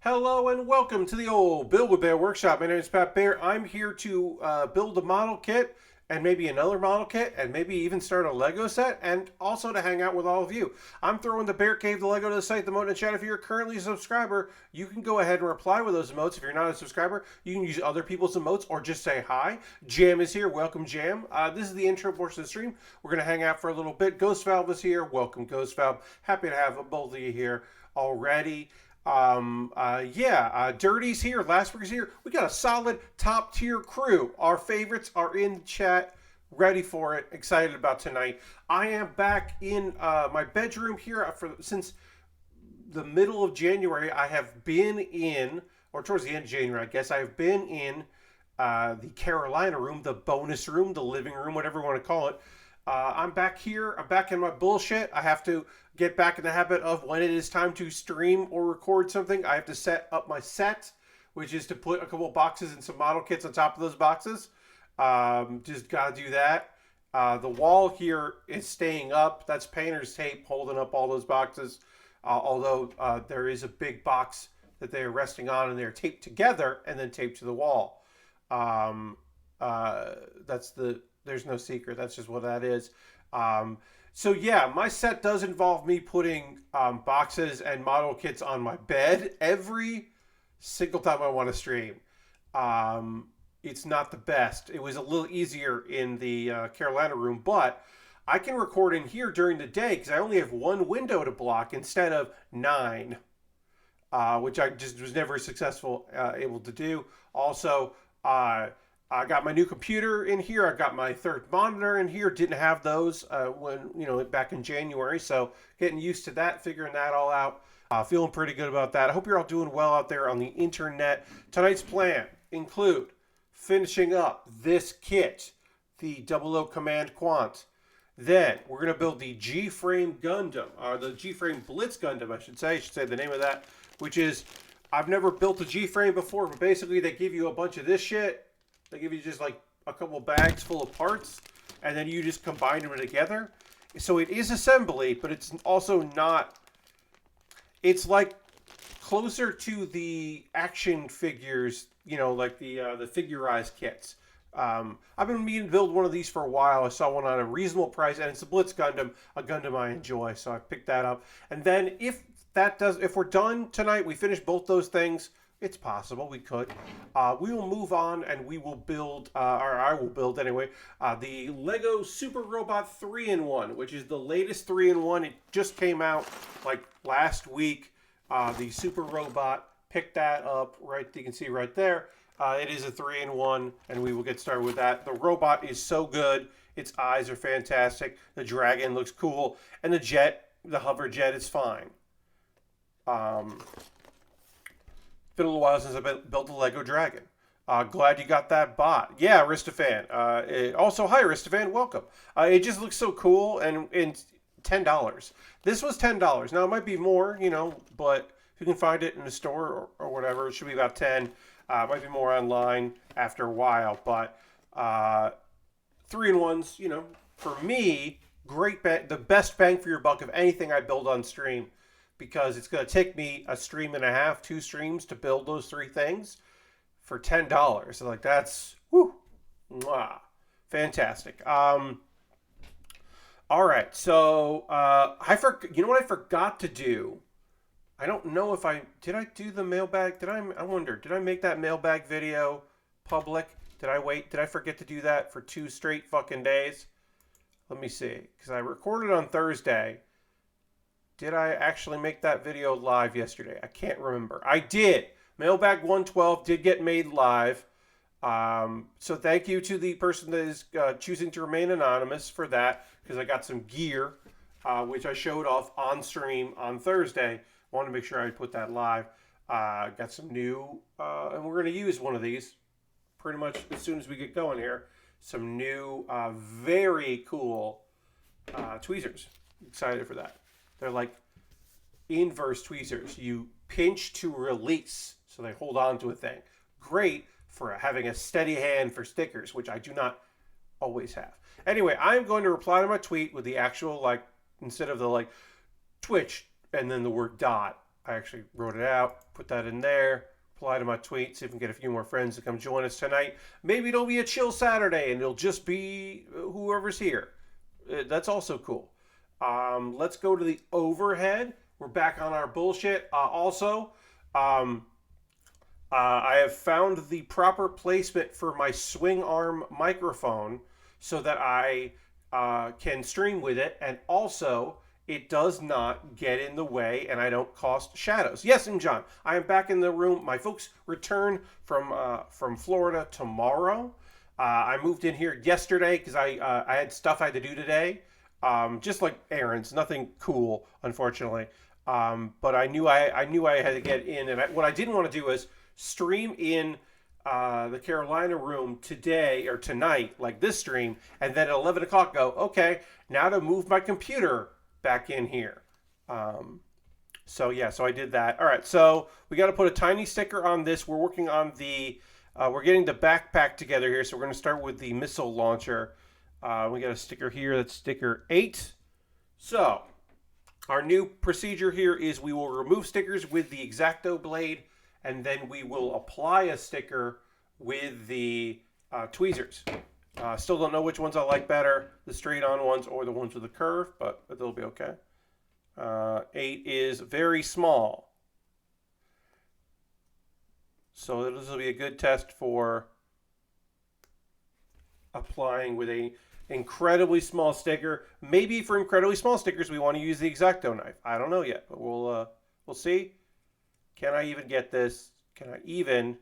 Hello and welcome to the old Build With Baer Workshop. My name is Pat Baer. I'm here to build a model kit and maybe another model kit and maybe even start a Lego set and also to hang out with all of you. I'm throwing the Bear Cave, the Lego to the site, the emote in the chat. If you're currently a subscriber, you can go ahead and reply with those emotes. If you're not a subscriber, you can use other people's emotes or just say hi. Jam is here. Welcome, Jam. This is the intro portion of the stream. We're going to hang out for a little bit. Ghost Valve is here. Welcome, Ghost Valve. Happy to have both of you here already. Dirty's here, Lastberg's here. We got a solid top tier crew. Our favorites are in the chat, ready for it, excited about tonight. I am back in my bedroom here since the middle of January. I have been in, or towards the end of January, I guess, I have been in the Carolina room, the bonus room, the living room, whatever you want to call it. I'm back here. I'm back in my bullshit. I have to get back in the habit of when it is time to stream or record something, I have to set up my set, which is to put a couple of boxes and some model kits on top of those boxes. Just gotta do that. The wall here is staying up. That's painter's tape holding up all those boxes. Although there is a big box that they are resting on and they're taped together and then taped to the wall. There's no secret. That's just what that is. So yeah, my set does involve me putting boxes and model kits on my bed every single time I want to stream. It's not the best. It was a little easier in the Carolina room, but I can record in here during the day because I only have one window to block instead of 9, which I just was never successful able to do. Also, I got my new computer in here. I got my third monitor in here. Didn't have those back in January. So getting used to that, figuring that all out. Feeling pretty good about that. I hope you're all doing well out there on the internet. Tonight's plan include finishing up this kit, the OO Command Quan. Then we're going to build the G Frame Gundam, or the G Frame Blitz Gundam, I should say the name of that, which is, I've never built a G Frame before, but basically they give you a bunch of this shit. They give you just like a couple bags full of parts, and then you just combine them together. So it is assembly, but it's also not. It's like closer to the action figures, like the figurized kits. I've been meaning to build one of these for a while. I saw one on a reasonable price, and it's a Blitz Gundam, a Gundam I enjoy, so I picked that up. And then if we're done tonight, we finish both those things. It's possible we could. We will move on and we will build, or I will build anyway, the Lego Super Robot 3-in-1, which is the latest 3-in-1. It just came out like last week. The Super Robot, picked that up, right? You can see right there. It is a 3-in-1, and we will get started with that. The robot is so good. Its eyes are fantastic. The dragon looks cool. And the hover jet is fine. Been a little while since I built a Lego Dragon. Glad you got that bot. Yeah, Aristofan. Also, hi, Aristofan. Welcome. It just looks so cool, and $10. This was $10. Now, it might be more, but if you can find it in the store or whatever, it should be about 10. Might be more online after a while, but 3-in-1s, for me, great the best bang for your buck of anything I build on stream. Because it's going to take me a stream and a half, 2 streams to build those 3 things for $10. So like that's fantastic. All right, so you know what I forgot to do? I don't know if did I do the mailbag? I wonder, did I make that mailbag video public? Did I forget to do that for 2 straight fucking days? Let me see, because I recorded on Thursday. Did I actually make that video live yesterday? I can't remember. I did. Mailbag 112 did get made live. So thank you to the person that is choosing to remain anonymous for that, because I got some gear, which I showed off on stream on Thursday. Wanted to make sure I put that live. Got some new, and we're going to use one of these pretty much as soon as we get going here. Some new, very cool tweezers. Excited for that. They're like inverse tweezers. You pinch to release, so they hold on to a thing. Great for having a steady hand for stickers, which I do not always have. Anyway, I'm going to reply to my tweet with the actual, instead of the Twitch and then the word dot, I actually wrote it out, put that in there, reply to my tweet, see if we can get a few more friends to come join us tonight. Maybe it'll be a chill Saturday and it'll just be whoever's here. That's also cool. Let's go to the overhead. We're back on our bullshit. I have found the proper placement for my swing arm microphone so that I can stream with it, and also it does not get in the way and I don't cast shadows. Yes, and John, I am back in the room. My folks return from Florida tomorrow. I moved in here yesterday because I had stuff I had to do today, just like errands, nothing cool, unfortunately. But I knew I had to get in, and what I didn't want to do is stream in the Carolina room today or tonight, like this stream, and then at 11 o'clock go, okay, now to move my computer back in here. So I did that. All right, so we got to put a tiny sticker on this. We're working on we're getting the backpack together here, so we're going to start with the missile launcher. We got a sticker here, that's sticker 8. So our new procedure here is we will remove stickers with the X-Acto blade, and then we will apply a sticker with the tweezers. Still don't know which ones I like better, the straight-on ones or the ones with the curve, but they'll be okay. 8 is very small. So this will be a good test for applying with a incredibly small sticker. Maybe for incredibly small stickers we want to use the X-Acto knife. I don't know yet, but we'll see. Can I even get this? Can I even?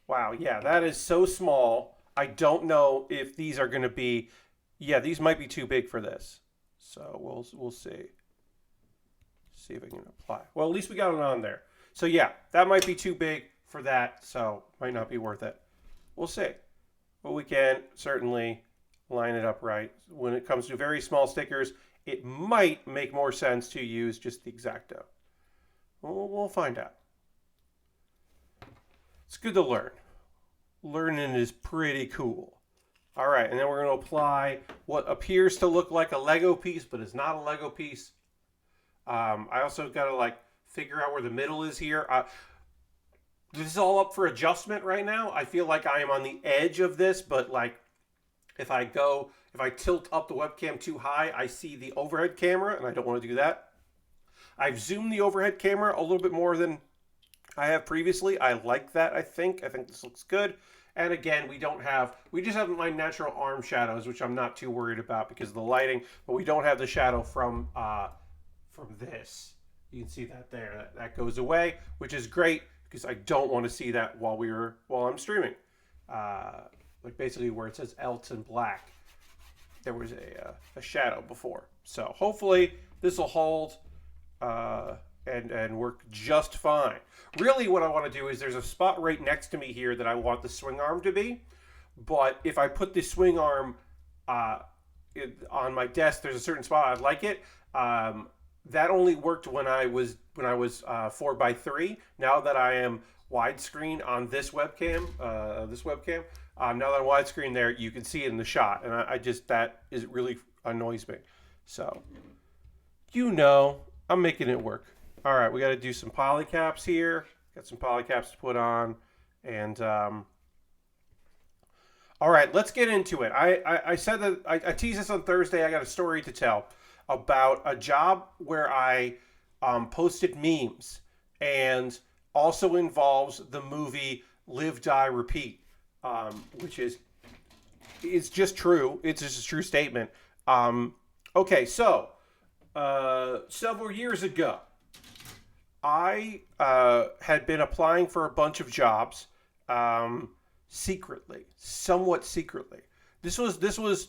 Wow, yeah, that is so small. I don't know if these are going to be. Yeah, these might be too big for this. So we'll see. See if I can apply. Well, at least we got it on there. So yeah, that might be too big for that, so might not be worth it. We'll see. But we can certainly line it up right. When it comes to very small stickers, it might make more sense to use just the X-Acto. We'll find out. It's good to learn. Learning is pretty cool. All right, and then we're going to apply what appears to look like a Lego piece, but is not a Lego piece. I also got to figure out where the middle is here. This is all up for adjustment right now. I feel like I am on the edge of this, but if I tilt up the webcam too high, I see the overhead camera, and I don't want to do that. I've zoomed the overhead camera a little bit more than I have previously. I like that, I think. I think this looks good. And again, we just have my natural arm shadows, which I'm not too worried about because of the lighting, but we don't have the shadow from this. You can see that there. That goes away, which is great because I don't want to see that while I'm streaming. Basically where it says Elts in black, there was a shadow before. So hopefully this will hold and work just fine. Really what I want to do is there's a spot right next to me here that I want the swing arm to be. But if I put the swing arm on my desk, there's a certain spot I'd like it. That only worked when I was 4:3. Now that I am widescreen on this webcam, now that I'm widescreen there, you can see it in the shot, and that really annoys me. So, I'm making it work. All right, we got to do some polycaps here. Got some polycaps to put on, and all right, let's get into it. I said that I teased this on Thursday. I got a story to tell about a job where I posted memes and also involves the movie Live, Die, Repeat, which it's just true. It's just a true statement. Okay, so several years ago, I had been applying for a bunch of jobs somewhat secretly. This was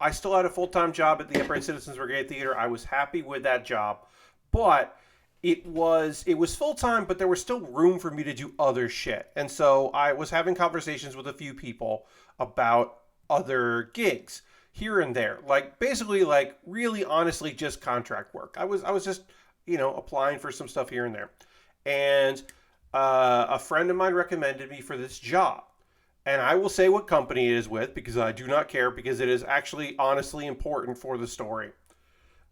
I still had a full-time job at the Upright Citizens Brigade Theater. I was happy with that job, but it was full-time, but there was still room for me to do other shit. And so I was having conversations with a few people about other gigs here and there, basically really honestly just contract work. I was just applying for some stuff here and there, and a friend of mine recommended me for this job. And I will say what company it is with because I do not care, because it is actually honestly important for the story.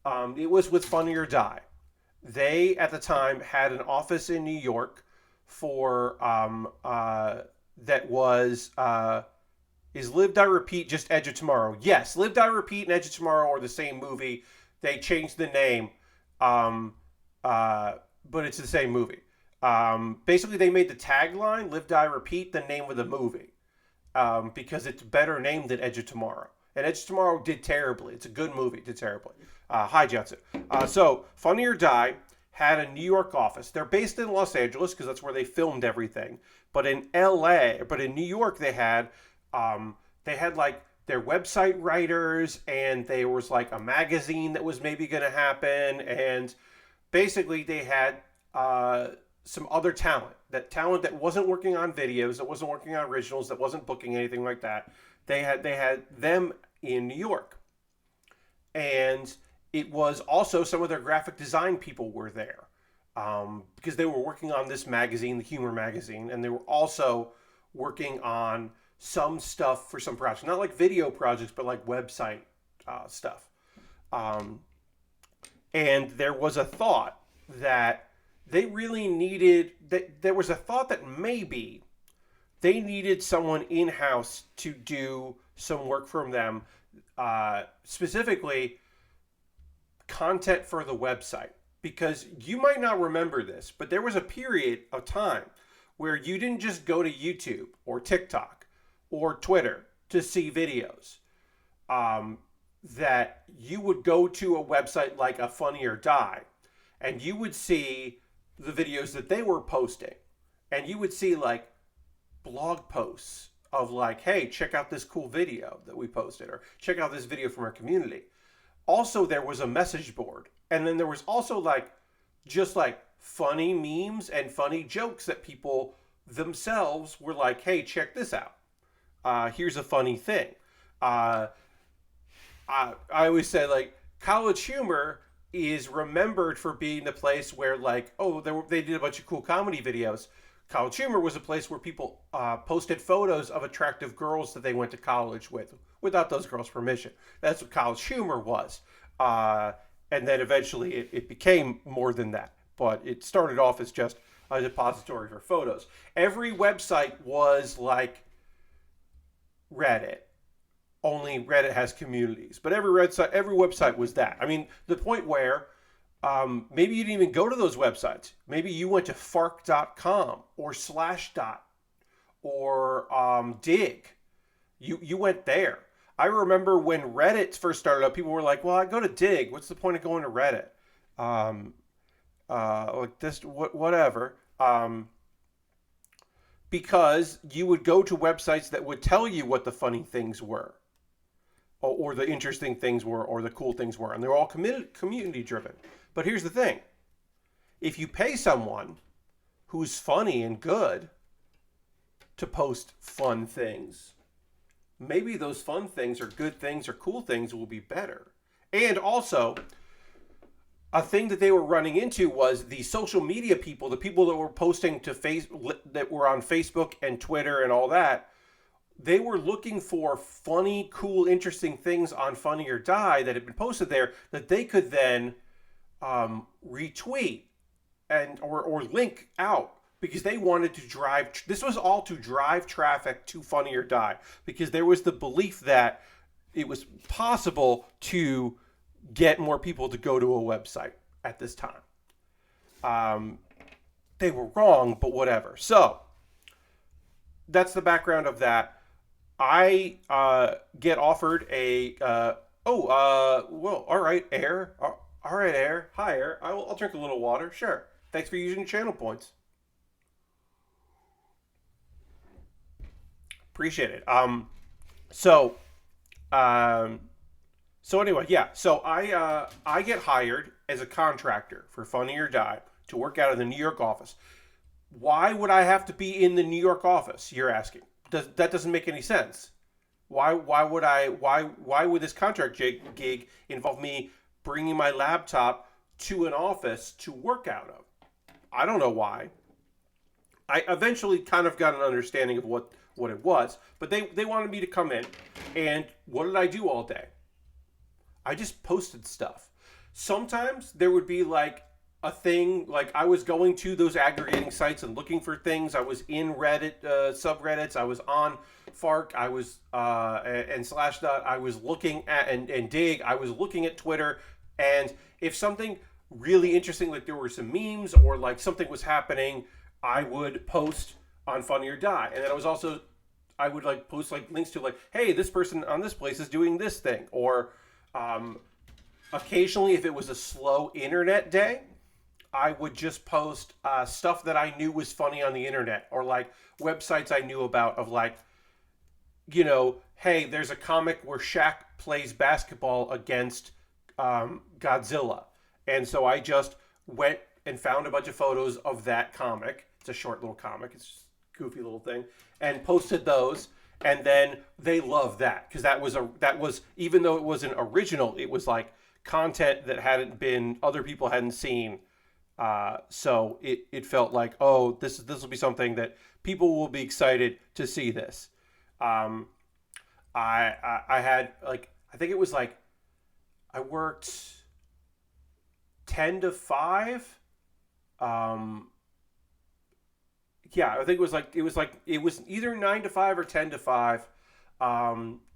It was with Funny or Die. They, at the time, had an office in New York for that was is Live Die Repeat just Edge of Tomorrow? Yes, Live Die Repeat and Edge of Tomorrow are the same movie. They changed the name, but it's the same movie. Basically, they made the tagline "Live Die Repeat" the name of the movie because it's better named than Edge of Tomorrow. And Edge of Tomorrow did terribly. It's a good movie. It did terribly. Hi, Johnson. So Funny or Die had a New York office. They're based in Los Angeles because that's where they filmed everything. But in New York, they had like their website writers, and there was like a magazine that was maybe going to happen, and basically they had some other talent that wasn't working on videos, that wasn't working on originals, that wasn't booking anything like that. They had them in New York, and it was also some of their graphic design people were there because they were working on this magazine, the humor magazine, and they were also working on some stuff for some projects, not like video projects, but like website stuff. And there was a thought that they really needed, there was a thought that maybe they needed someone in-house to do some work from them, specifically content for the website. Because you might not remember this, but there was a period of time where you didn't just go to YouTube or TikTok or Twitter to see videos. That you would go to a website like a Funny or Die, and you would see the videos that they were posting, and you would see like blog posts of like, hey, check out this cool video that we posted, or check out this video from our community. Also, there was a message board, and then there was also like just like funny memes and funny jokes that people themselves were like, hey, check this out. Here's a funny thing. I always say like College Humor is remembered for being the place where like, oh, they did a bunch of cool comedy videos. College Humor was a place where people posted photos of attractive girls that they went to college with without those girls' permission. That's what College Humor was. And then eventually it became more than that. But it started off as just a depository for photos. Every website was like Reddit. Only Reddit has communities. But every website was that. I mean, the point where maybe you didn't even go to those websites. Maybe you went to fark.com or Slashdot or Dig. You went there. I remember when Reddit first started up, people were like, well, I go to Dig. What's the point of going to Reddit? Like this, whatever. Because you would go to websites that would tell you what the funny things were, or the interesting things were, or the cool things were. And they're all community driven. But here's the thing. If you pay someone who's funny and good to post fun things, maybe those fun things or good things or cool things will be better. And also, a thing that they were running into was the social media people, the people that were posting to that were on Facebook and Twitter and all that. They were looking for funny, cool, interesting things on Funny or Die that had been posted there that they could then retweet and or link out, because they wanted to drive. This was all to drive traffic to Funny or Die, because there was the belief that it was possible to get more people to go to a website at this time. They were wrong, but whatever. So that's the background of that. I get offered a well, all right, Air. All right, Air. Hi, Air. I'll drink a little water. Sure. Thanks for using channel points. Appreciate it. So anyway, yeah. So I get hired as a contractor for Funny or Die to work out of the New York office. Why would I have to be in the New York office? You're asking. That doesn't make any sense. Why would this contract gig involve me bringing my laptop to an office to work out of? I don't know why. I eventually kind of got an understanding of what it was, but they wanted me to come in, and what did I do all day? I just posted stuff. sometimes there would be like a thing, like I was going to those aggregating sites and looking for things. I was in Reddit subreddits. I was on Fark. I was and Slashdot. I was looking at and Dig. I was looking at Twitter, and if something really interesting, like there were some memes or like something was happening, I would post on Funny or Die. And then I would like post like links to like, hey, this person on this place is doing this thing. Or occasionally, if it was a slow internet day, I would just post stuff that I knew was funny on the internet, or like websites I knew about of like, you know, hey, there's a comic where Shaq plays basketball against Godzilla. And so I just went and found a bunch of photos of that comic. It's a short little comic. It's just a goofy little thing. And posted those. And then they loved that. Because that was, even though it wasn't original, it was like content that other people hadn't seen. So it felt like, oh, this will be something that people will be excited to see this. I had like, I think it was like, I worked 10 to 5. Yeah, I think it was either 9 to 5 or 10 to 5.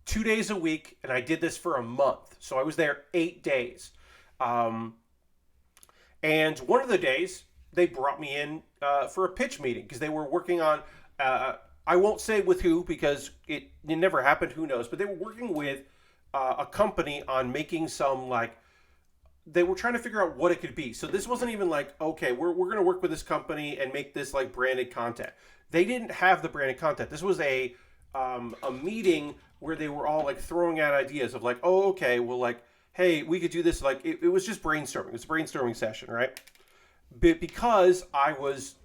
2 days a week, and I did this for a month. So I was there 8 days. And one of the days they brought me in for a pitch meeting because they were working on, I won't say with who because it never happened, who knows, but they were working with a company on making some like, they were trying to figure out what it could be. So this wasn't even like, okay, we're going to work with this company and make this like branded content. They didn't have the branded content. This was a meeting where they were all like throwing out ideas of like, oh, okay, well, like, hey, we could do this. Like, it was just brainstorming. It was a brainstorming session, right? But because I was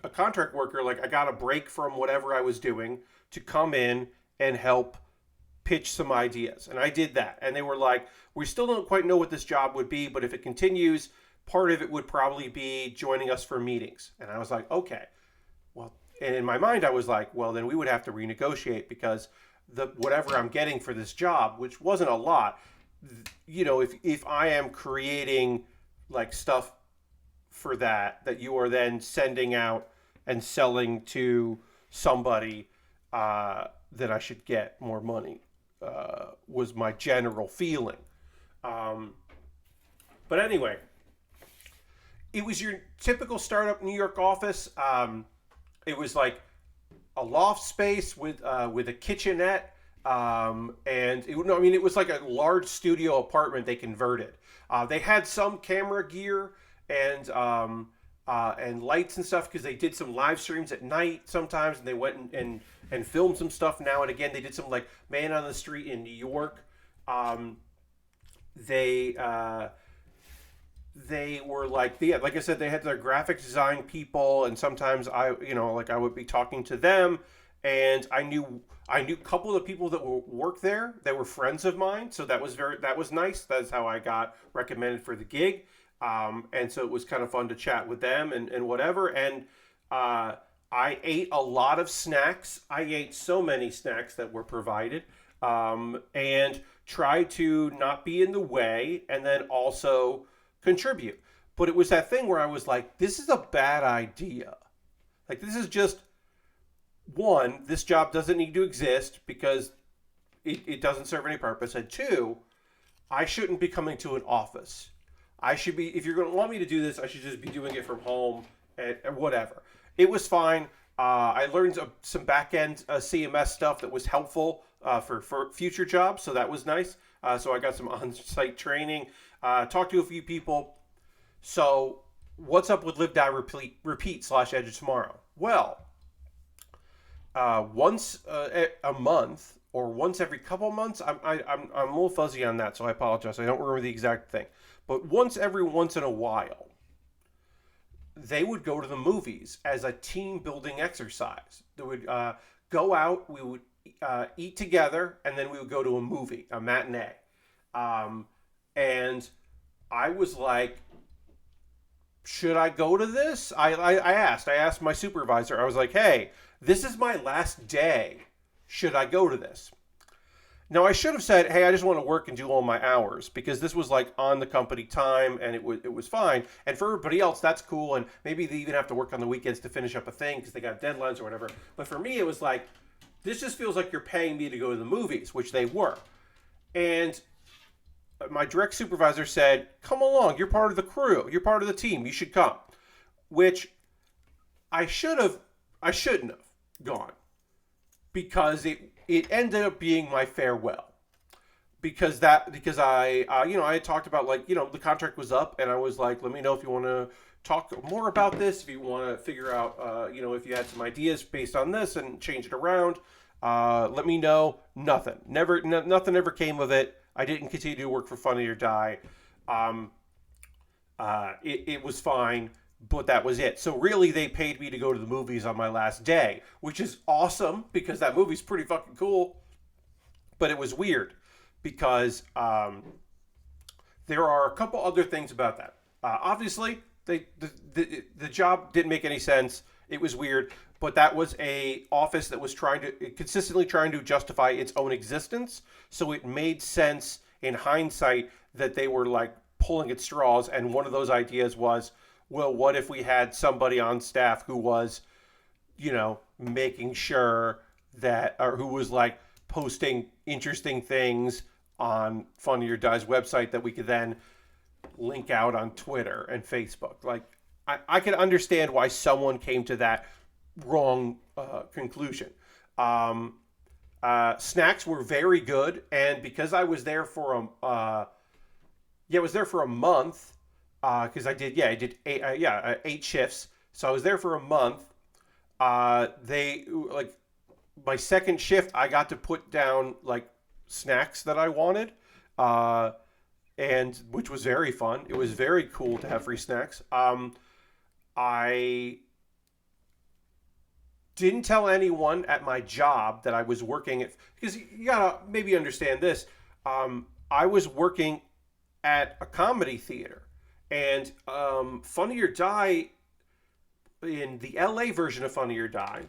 a contract worker, like I got a break from whatever I was doing to come in and help pitch some ideas. And I did that. And they were like, we still don't quite know what this job would be, but if it continues, part of it would probably be joining us for meetings. And I was like, okay. Well, and in my mind, I was like, well, then we would have to renegotiate because whatever I'm getting for this job, which wasn't a lot, you know, if I am creating like stuff for that you are then sending out and selling to somebody, that I should get more money, was my general feeling. But anyway, it was your typical startup New York office. It was like a loft space with a kitchenette. And it was like a large studio apartment they converted. They had some camera gear and lights and stuff because they did some live streams at night sometimes, and they went and filmed some stuff now and again. They did some like Man on the Street in New York. They were like, yeah, like I said, they had their graphic design people, and sometimes I would be talking to them, and I knew a couple of the people that work there that were friends of mine, so that was nice. That's how I got recommended for the gig, and so it was kind of fun to chat with them and whatever. And I ate a lot of snacks. I ate so many snacks that were provided, and tried to not be in the way, and then also contribute. But it was that thing where I was like, this is a bad idea. Like, this is just, one, this job doesn't need to exist because it doesn't serve any purpose. And two, I shouldn't be coming to an office. I should be, if you're going to want me to do this, I should just be doing it from home and whatever. It was fine. I learned some back-end CMS stuff that was helpful for future jobs, so that was nice. So I got some on-site training. Talked to a few people. So what's up with Live, Die, Repeat / Edge of Tomorrow? Well, once a month or once every couple months, I'm a little fuzzy on that, so I apologize. I don't remember the exact thing. But once in a while, they would go to the movies as a team building exercise. They would go out, we would eat together, and then we would go to a movie, a matinee. And I was like, should I go to this? I asked my supervisor. I was like, hey, this is my last day. Should I go to this? Now, I should have said, hey, I just want to work and do all my hours, because this was like on the company time, and it was fine. And for everybody else, that's cool. And maybe they even have to work on the weekends to finish up a thing because they got deadlines or whatever. But for me, it was like, this just feels like you're paying me to go to the movies, which they were. And my direct supervisor said, come along, you're part of the crew, you're part of the team, you should come. Which I shouldn't have gone, because it ended up being my farewell. Because I I had talked about, like, the contract was up, and I was like, let me know if you want to talk more about this, if you want to figure out if you had some ideas based on this and change it around. Let me know. Nothing ever came of it. I didn't continue to work for Funny or Die. It was fine, but that was it. So really, they paid me to go to the movies on my last day, which is awesome, because that movie's pretty fucking cool. But it was weird, because there are a couple other things about that. Obviously, the job didn't make any sense. It was weird, but that was a office that was consistently trying to justify its own existence. So it made sense in hindsight that they were like pulling at straws. And one of those ideas was, well, what if we had somebody on staff who was, making sure that, or who was like posting interesting things on Funny or Die's website that we could then link out on Twitter and Facebook. Like, I can understand why someone came to that wrong conclusion. Snacks were very good, and because I was there for a month, because I did 8 shifts, so I was there for a month. They, like, my second shift, I got to put down like snacks that I wanted, and which was very fun. It was very cool to have free snacks. I didn't tell anyone at my job that I was working at, because you gotta maybe understand this. I was working at a comedy theater, and Funny or Die, in the LA version of Funny or Die,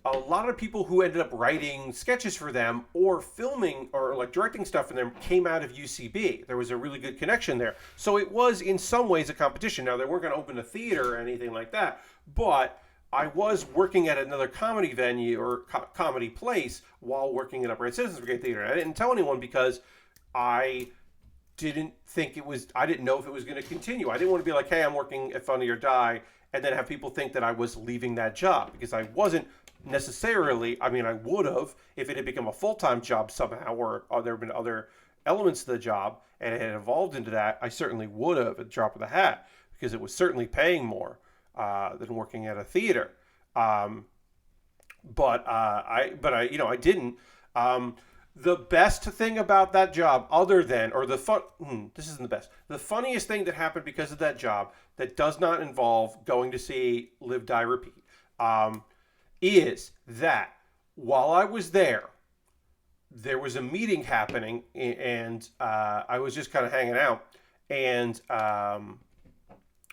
a lot of people who ended up writing sketches for them or filming or like directing stuff for them came out of UCB. There was a really good connection there. So it was in some ways a competition. Now, they weren't going to open a theater or anything like that, but I was working at another comedy venue or comedy place while working at Upright Citizens Brigade Theater. And I didn't tell anyone because I didn't know if it was going to continue. I didn't want to be like, hey, I'm working at Funny or Die, and then have people think that I was leaving that job, because I wasn't necessarily. I mean, I would have if it had become a full-time job somehow, or there have been other elements to the job and it had evolved into that. I certainly would have, at the drop of the hat, because it was certainly paying more than working at a theater. But I didn't. The best thing about that job, this isn't the best. The funniest thing that happened because of that job, that does not involve going to see Live, Die, Repeat, is that while I was there was a meeting happening, and I was just kind of hanging out, and I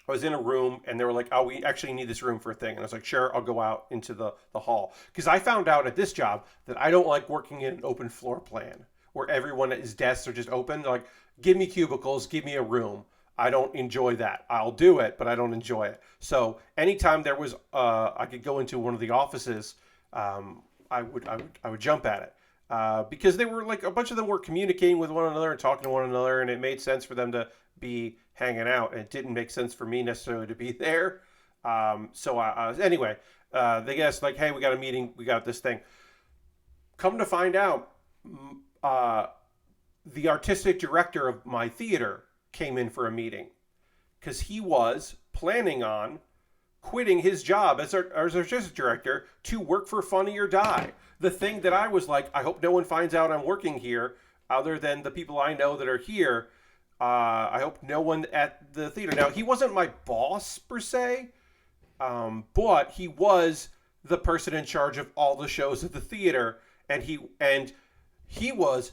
was in a room, and they were like, oh, we actually need this room for a thing. And I was like, sure, I'll go out into the hall. Because I found out at this job that I don't like working in an open floor plan where everyone's desks are just open. They're like, give me cubicles, give me a room. I don't enjoy that. I'll do it, but I don't enjoy it. So anytime there was, I could go into one of the offices, I would jump at it. Because they were like, a bunch of them were communicating with one another and talking to one another, and it made sense for them to be hanging out, and it didn't make sense for me necessarily to be there. Anyway, they guessed like, hey, we got a meeting, we got this thing. Come to find out, the artistic director of my theater came in for a meeting because he was planning on quitting his job as artistic director to work for Funny or Die. The thing that I was like, I hope no one finds out I'm working here other than the people I know that are here. I hope no one at the theater. Now, he wasn't my boss per se, but he was the person in charge of all the shows at the theater, and he was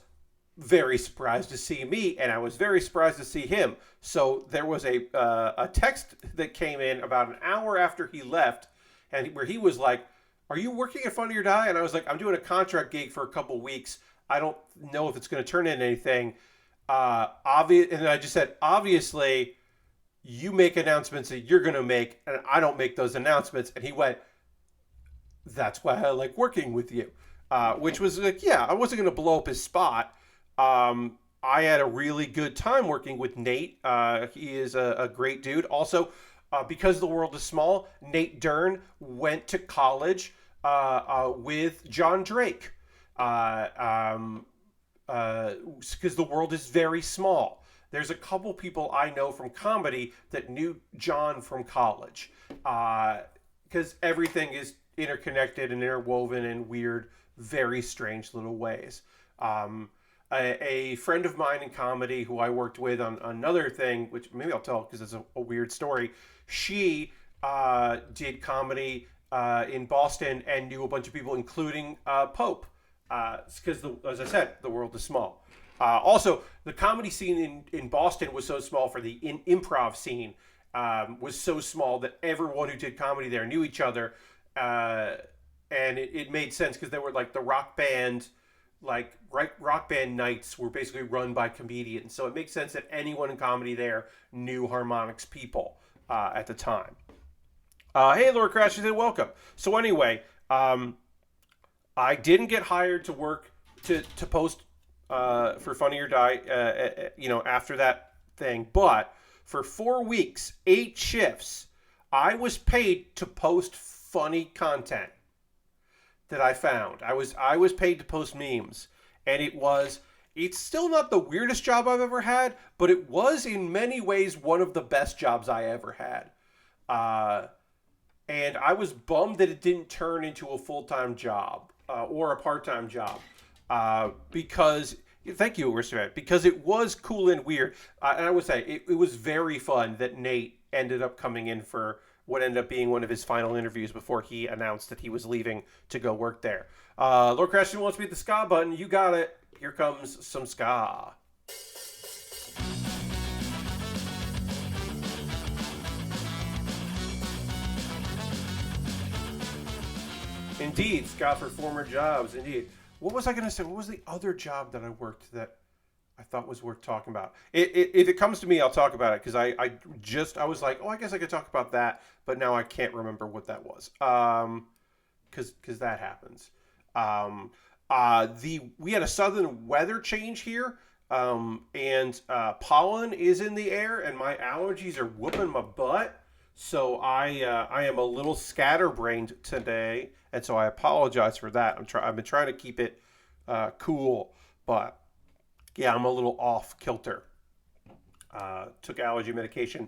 very surprised to see me, and I was very surprised to see him. So there was a text that came in about an hour after he left, and where he was like, are you working at Funny or Die? And I was like, I'm doing a contract gig for a couple weeks. I don't know if it's going to turn into anything. And then I just said, obviously, you make announcements that you're going to make, and I don't make those announcements. And he went, that's why I like working with you. Which was like, yeah, I wasn't going to blow up his spot. I had a really good time working with Nate. He is a great dude. Also, because the world is small, Nate Dern went to college with John Drake. Because the world is very small. There's a couple people I know from comedy that knew John from college. Because everything is interconnected and interwoven in weird, very strange little ways. A friend of mine in comedy who I worked with on another thing, which maybe I'll tell because it's a weird story. She did comedy in Boston and knew a bunch of people, including Pope. Because, as I said, the world is small. Also, the comedy scene in Boston was so small for the improv scene was so small that everyone who did comedy there knew each other. And it made sense because they were like the rock band, rock band nights were basically run by comedians. So it makes sense that anyone in comedy there knew Harmonix people at the time. Hey, Lord Crash, you said welcome. So anyway, I didn't get hired to work to post for Funny or Die, after that thing. But for 4 weeks, 8 shifts, I was paid to post funny content that I found. I was paid to post memes, and it's still not the weirdest job I've ever had, but it was in many ways one of the best jobs I ever had. And I was bummed that it didn't turn into a full-time job or a part-time job because, thank you, Aristocrat, because it was cool and weird. And I would say it was very fun that Nate ended up coming in for what ended up being one of his final interviews before he announced that he was leaving to go work there. Lord Crash wants me at the ska button. You got it. Here comes some ska. Indeed, ska for former jobs. Indeed. What was I going to say? What was the other job that I worked that I thought was worth talking about? If it comes to me, I'll talk about it because I was like, oh, I guess I could talk about that, but now I can't remember what that was. Because that happens. We had a sudden weather change here, and pollen is in the air, and my allergies are whooping my butt. So I am a little scatterbrained today, and so I apologize for that. I've been trying to keep it cool, but yeah, I'm a little off kilter. Took allergy medication.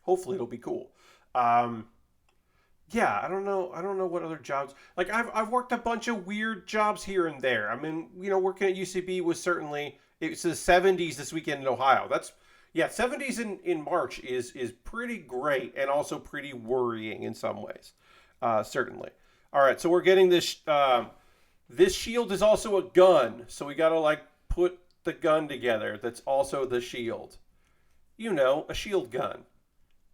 Hopefully it'll be cool. Yeah, I don't know what other jobs. Like I've worked a bunch of weird jobs here and there. I mean, working at UCB was certainly, it's the 70s this weekend in Ohio. 70s in March is pretty great and also pretty worrying in some ways. Certainly. All right, so we're getting this. This shield is also a gun, so we gotta put the gun together. That's also the shield. A shield gun,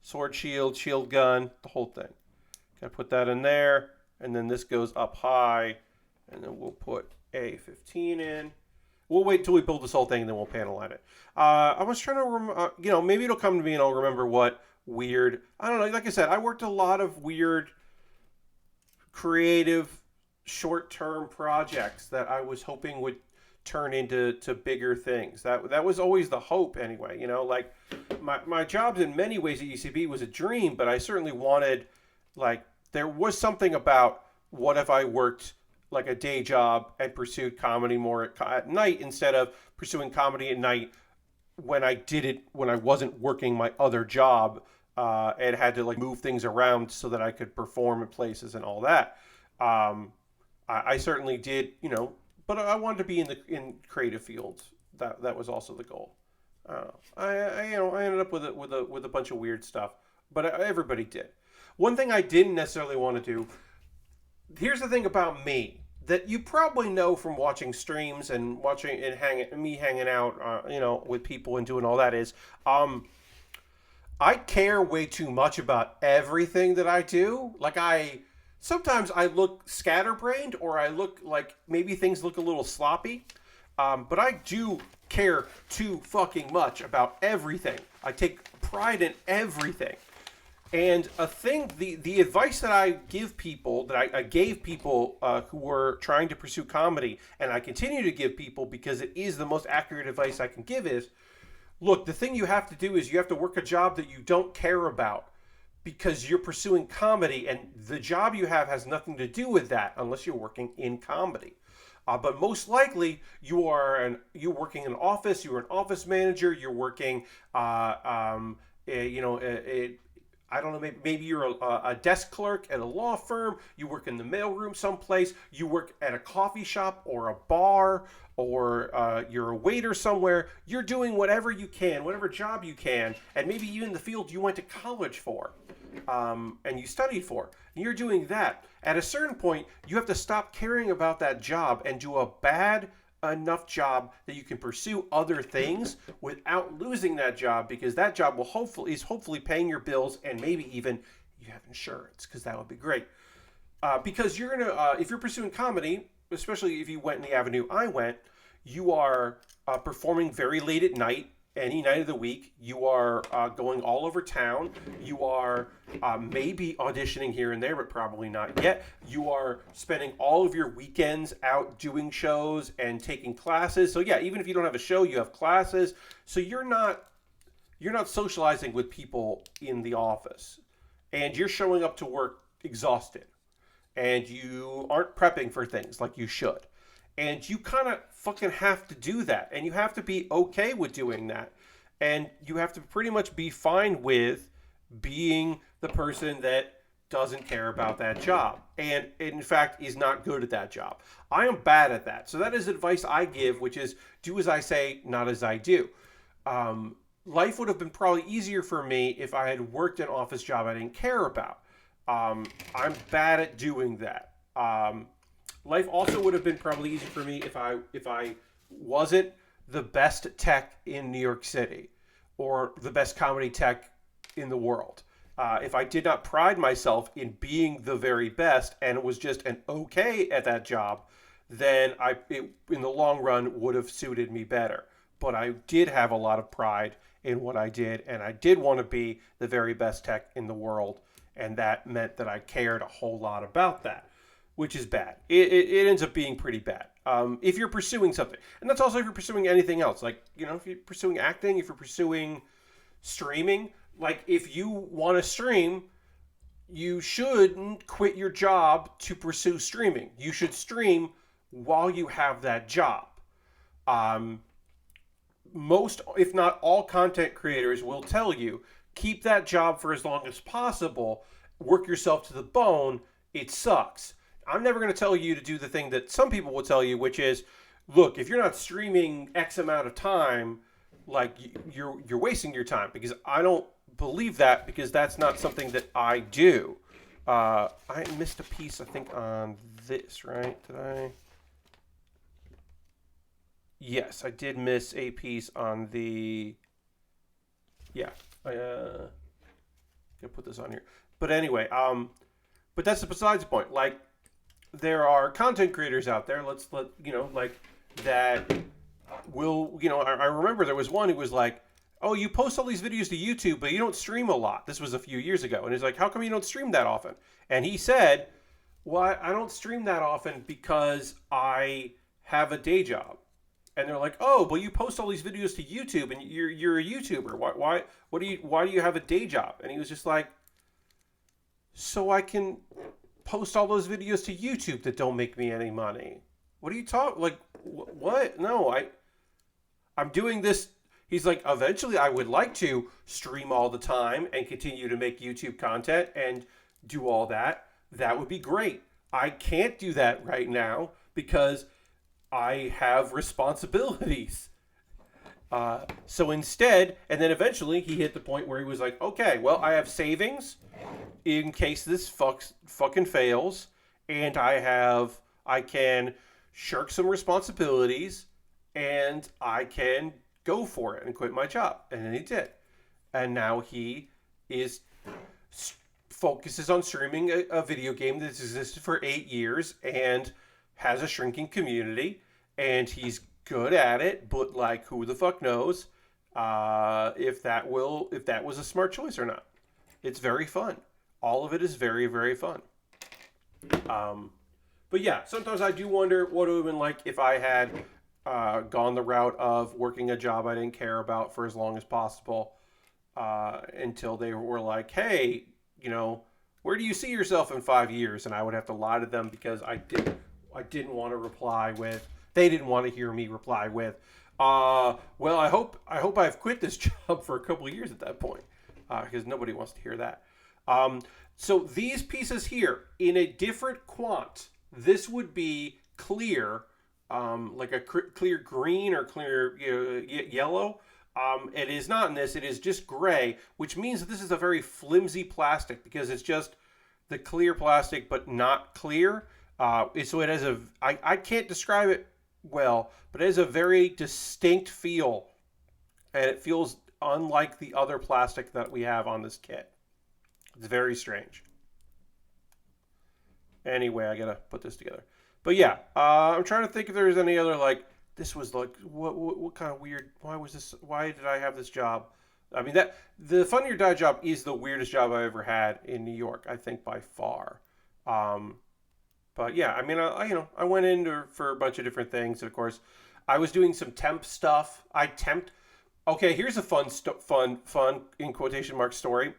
sword shield, shield gun, the whole thing. Gotta put that in there, and then this goes up high, and then we'll put A15 in. We'll wait till we build this whole thing, and then we'll panel line it. I was trying to, maybe it'll come to me and I'll remember what weird. I don't know. Like I said, I worked a lot of weird, creative, short-term projects that I was hoping would turn into bigger things. That was always the hope, anyway. My jobs in many ways at UCB was a dream, but I certainly wanted, there was something about what if I worked like a day job and pursued comedy more at night instead of pursuing comedy at night when I wasn't working my other job and had to move things around so that I could perform in places and all that. I certainly did, but I wanted to be in creative fields. That was also the goal. I ended up with a bunch of weird stuff, but everybody did. One thing I didn't necessarily want to do. Here's the thing about me that you probably know from watching streams and watching and hanging out, with people and doing all that is, I care way too much about everything that I do. I sometimes I look scatterbrained, or I look like maybe things look a little sloppy. But I do care too fucking much about everything. I take pride in everything. And the advice that I give people, that I gave people who were trying to pursue comedy, and I continue to give people because it is the most accurate advice I can give, is, look, the thing you have to do is you have to work a job that you don't care about, because you're pursuing comedy, and the job you have has nothing to do with that unless you're working in comedy. But most likely, you're working in an office. You're an office manager. You're working, I don't know, maybe you're a desk clerk at a law firm. You work in the mailroom someplace. You work at a coffee shop or a bar, or you're a waiter somewhere. You're doing whatever you can, whatever job you can, and maybe even the field you went to college for, and you studied for. And you're doing that. At a certain point, you have to stop caring about that job and do a bad enough job that you can pursue other things without losing that job, because that job is hopefully paying your bills, and maybe even you have insurance, because that would be great. Because you're gonna, if you're pursuing comedy, especially if you went in the avenue I went, you are performing very late at night, any night of the week. You are going all over town. You are maybe auditioning here and there, but probably not yet. You are spending all of your weekends out doing shows and taking classes. So yeah, even if you don't have a show, you have classes. So you're not socializing with people in the office, and you're showing up to work exhausted, and you aren't prepping for things like you should. And you kind of fucking have to do that. And you have to be okay with doing that. And you have to pretty much be fine with being the person that doesn't care about that job. And in fact, is not good at that job. I am bad at that. So that is advice I give, which is do as I say, not as I do. Life would have been probably easier for me if I had worked an office job I didn't care about. I'm bad at doing that. Life also would have been probably easier for me if I wasn't the best tech in New York City, or the best comedy tech in the world. If I did not pride myself in being the very best, and it was just an okay at that job, then it in the long run would have suited me better. But I did have a lot of pride in what I did, and I did want to be the very best tech in the world, and that meant that I cared a whole lot about that, which is bad. It ends up being pretty bad if you're pursuing something. And that's also if you're pursuing anything else. Like, if you're pursuing acting, if you're pursuing streaming, like if you want to stream, you shouldn't quit your job to pursue streaming. You should stream while you have that job. Most, if not all, content creators will tell you, keep that job for as long as possible, work yourself to the bone. It sucks. I'm never going to tell you to do the thing that some people will tell you, which is, look, if you're not streaming X amount of time, like you're wasting your time, because I don't believe that, because that's not something that I do. I missed a piece, I think, on this, right? Did I? Yes, I did miss a piece on the. Yeah, I gotta put this on here. But anyway, but that's besides the point. Like, there are content creators out there, that will, I remember there was one who was like, oh, you post all these videos to YouTube, but you don't stream a lot. This was a few years ago. And he's like, how come you don't stream that often? And he said, well, I don't stream that often because I have a day job. And they're like, oh, but you post all these videos to YouTube, and you're a YouTuber. Why do you have a day job? And he was just like, so I can post all those videos to YouTube that don't make me any money. What are you talking? Like, what? No, I'm doing this. He's like, eventually I would like to stream all the time and continue to make YouTube content and do all that. That would be great. I can't do that right now because I have responsibilities. So instead, and then eventually he hit the point where he was like, okay, well, I have savings in case this fucking fails, and I can shirk some responsibilities, and I can go for it and quit my job. And then he did. And now he is focuses on streaming a video game that's existed for 8 years and has a shrinking community, and he's good at it, but like, who the fuck knows if that was a smart choice or not. It's very fun. All of it is very, very fun. But yeah, sometimes I do wonder what it would have been like if I had gone the route of working a job I didn't care about for as long as possible, until they were like, hey, you know, where do you see yourself in 5 years? And I would have to lie to them because I didn't want to reply with, they didn't want to hear me reply with, well, I hope I've quit this job for a couple of years at that point, because nobody wants to hear that. So these pieces here, in a different quant, this would be clear, like a clear green or clear yellow. It is not in this. It is just gray, which means that this is a very flimsy plastic because it's just the clear plastic, but not clear. So it has I can't describe it well, but it has a very distinct feel, and it feels unlike the other plastic that we have on this kit. It's very strange. Anyway, I gotta put this together. But yeah, I'm trying to think if there's any other, like, this was like, what kind of weird, why did I have this job? I mean, the Funny or Die job is the weirdest job I've ever had in New York, I think, by far. But yeah, I mean, I went in for a bunch of different things. And of course, I was doing some temp stuff. Okay, here's a fun in quotation mark story.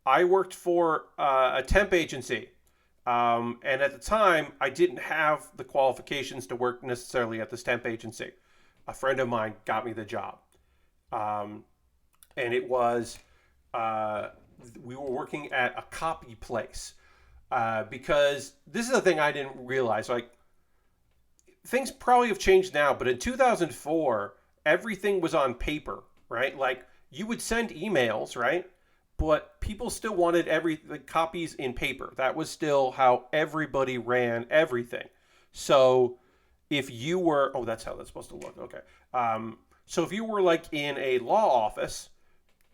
I worked for a temp agency. And at the time, I didn't have the qualifications to work necessarily at this temp agency. A friend of mine got me the job. And it was, we were working at a copy place. Because this is the thing I didn't realize. Like, things probably have changed now, but in 2004, everything was on paper, right? Like, you would send emails, right? But people still wanted the copies in paper. That was still how everybody ran everything. So if you were, that's how that's supposed to look. Okay. So if you were like in a law office,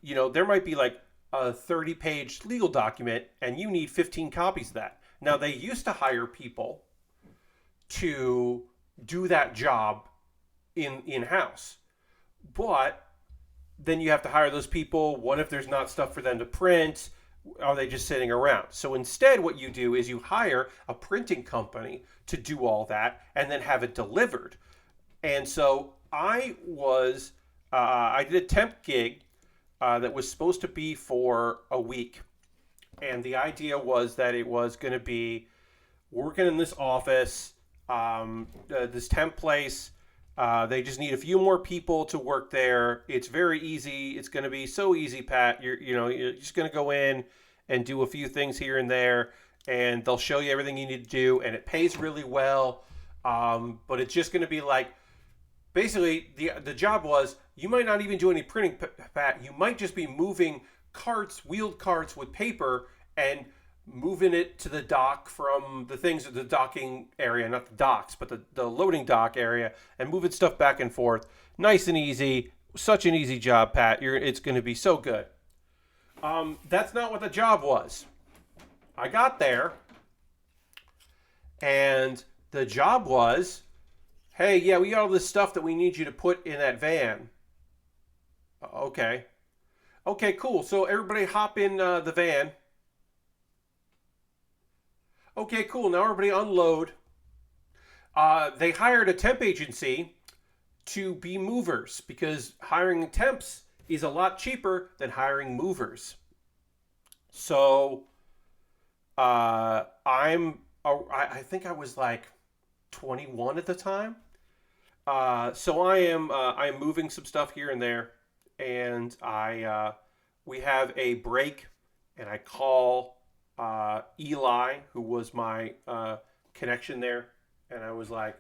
you know, there might be like a 30-page legal document and you need 15 copies of that. Now, they used to hire people to do that job in-house. But then you have to hire those people. What if there's not stuff for them to print? Are they just sitting around? So instead, what you do is you hire a printing company to do all that and then have it delivered. And so I did a temp gig that was supposed to be for a week. And the idea was that it was going to be working in this office, this temp place. They just need a few more people to work there. It's very easy. It's going to be so easy, Pat. You're just going to go in and do a few things here and there, and they'll show you everything you need to do, and it pays really well. But it's just going to be like, basically, the job was, you might not even do any printing, Pat. You might just be moving wheeled carts with paper and moving it to the dock from the things at the docking area, not the docks, but the loading dock area, and moving stuff back and forth. Nice and easy. Such an easy job, Pat. It's going to be so good. That's not what the job was. I got there, and the job was, hey, yeah, we got all this stuff that we need you to put in that van. Okay. Okay, cool. So everybody hop in the van. Okay, cool. Now everybody unload. They hired a temp agency to be movers because hiring temps is a lot cheaper than hiring movers. So I think I was like 21 at the time. So I am moving some stuff here and there, and we have a break, and I call Eli, who was my connection there, and I was like,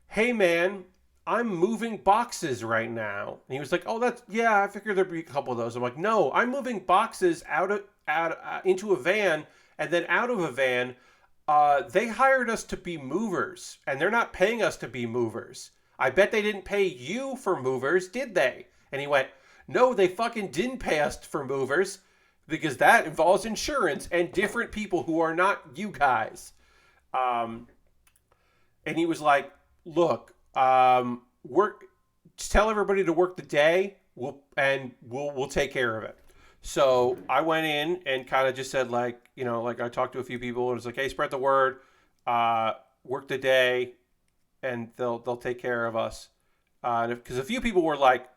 hey man, I'm moving boxes right now. And he was like, oh, I figured there'd be a couple of those. I'm like, no, I'm moving boxes out into a van, and then out of a van. They hired us to be movers, and they're not paying us to be movers. I bet they didn't pay you for movers, did they? And he went, no, they fucking didn't pay us for movers. because that involves insurance and different people who are not you guys. And he was like, look, work, just tell everybody to work the day, we'll take care of it. So I went in and kind of just said, like, like I talked to a few people and it was like, hey, spread the word, work the day, and they'll take care of us. Because a few people were like,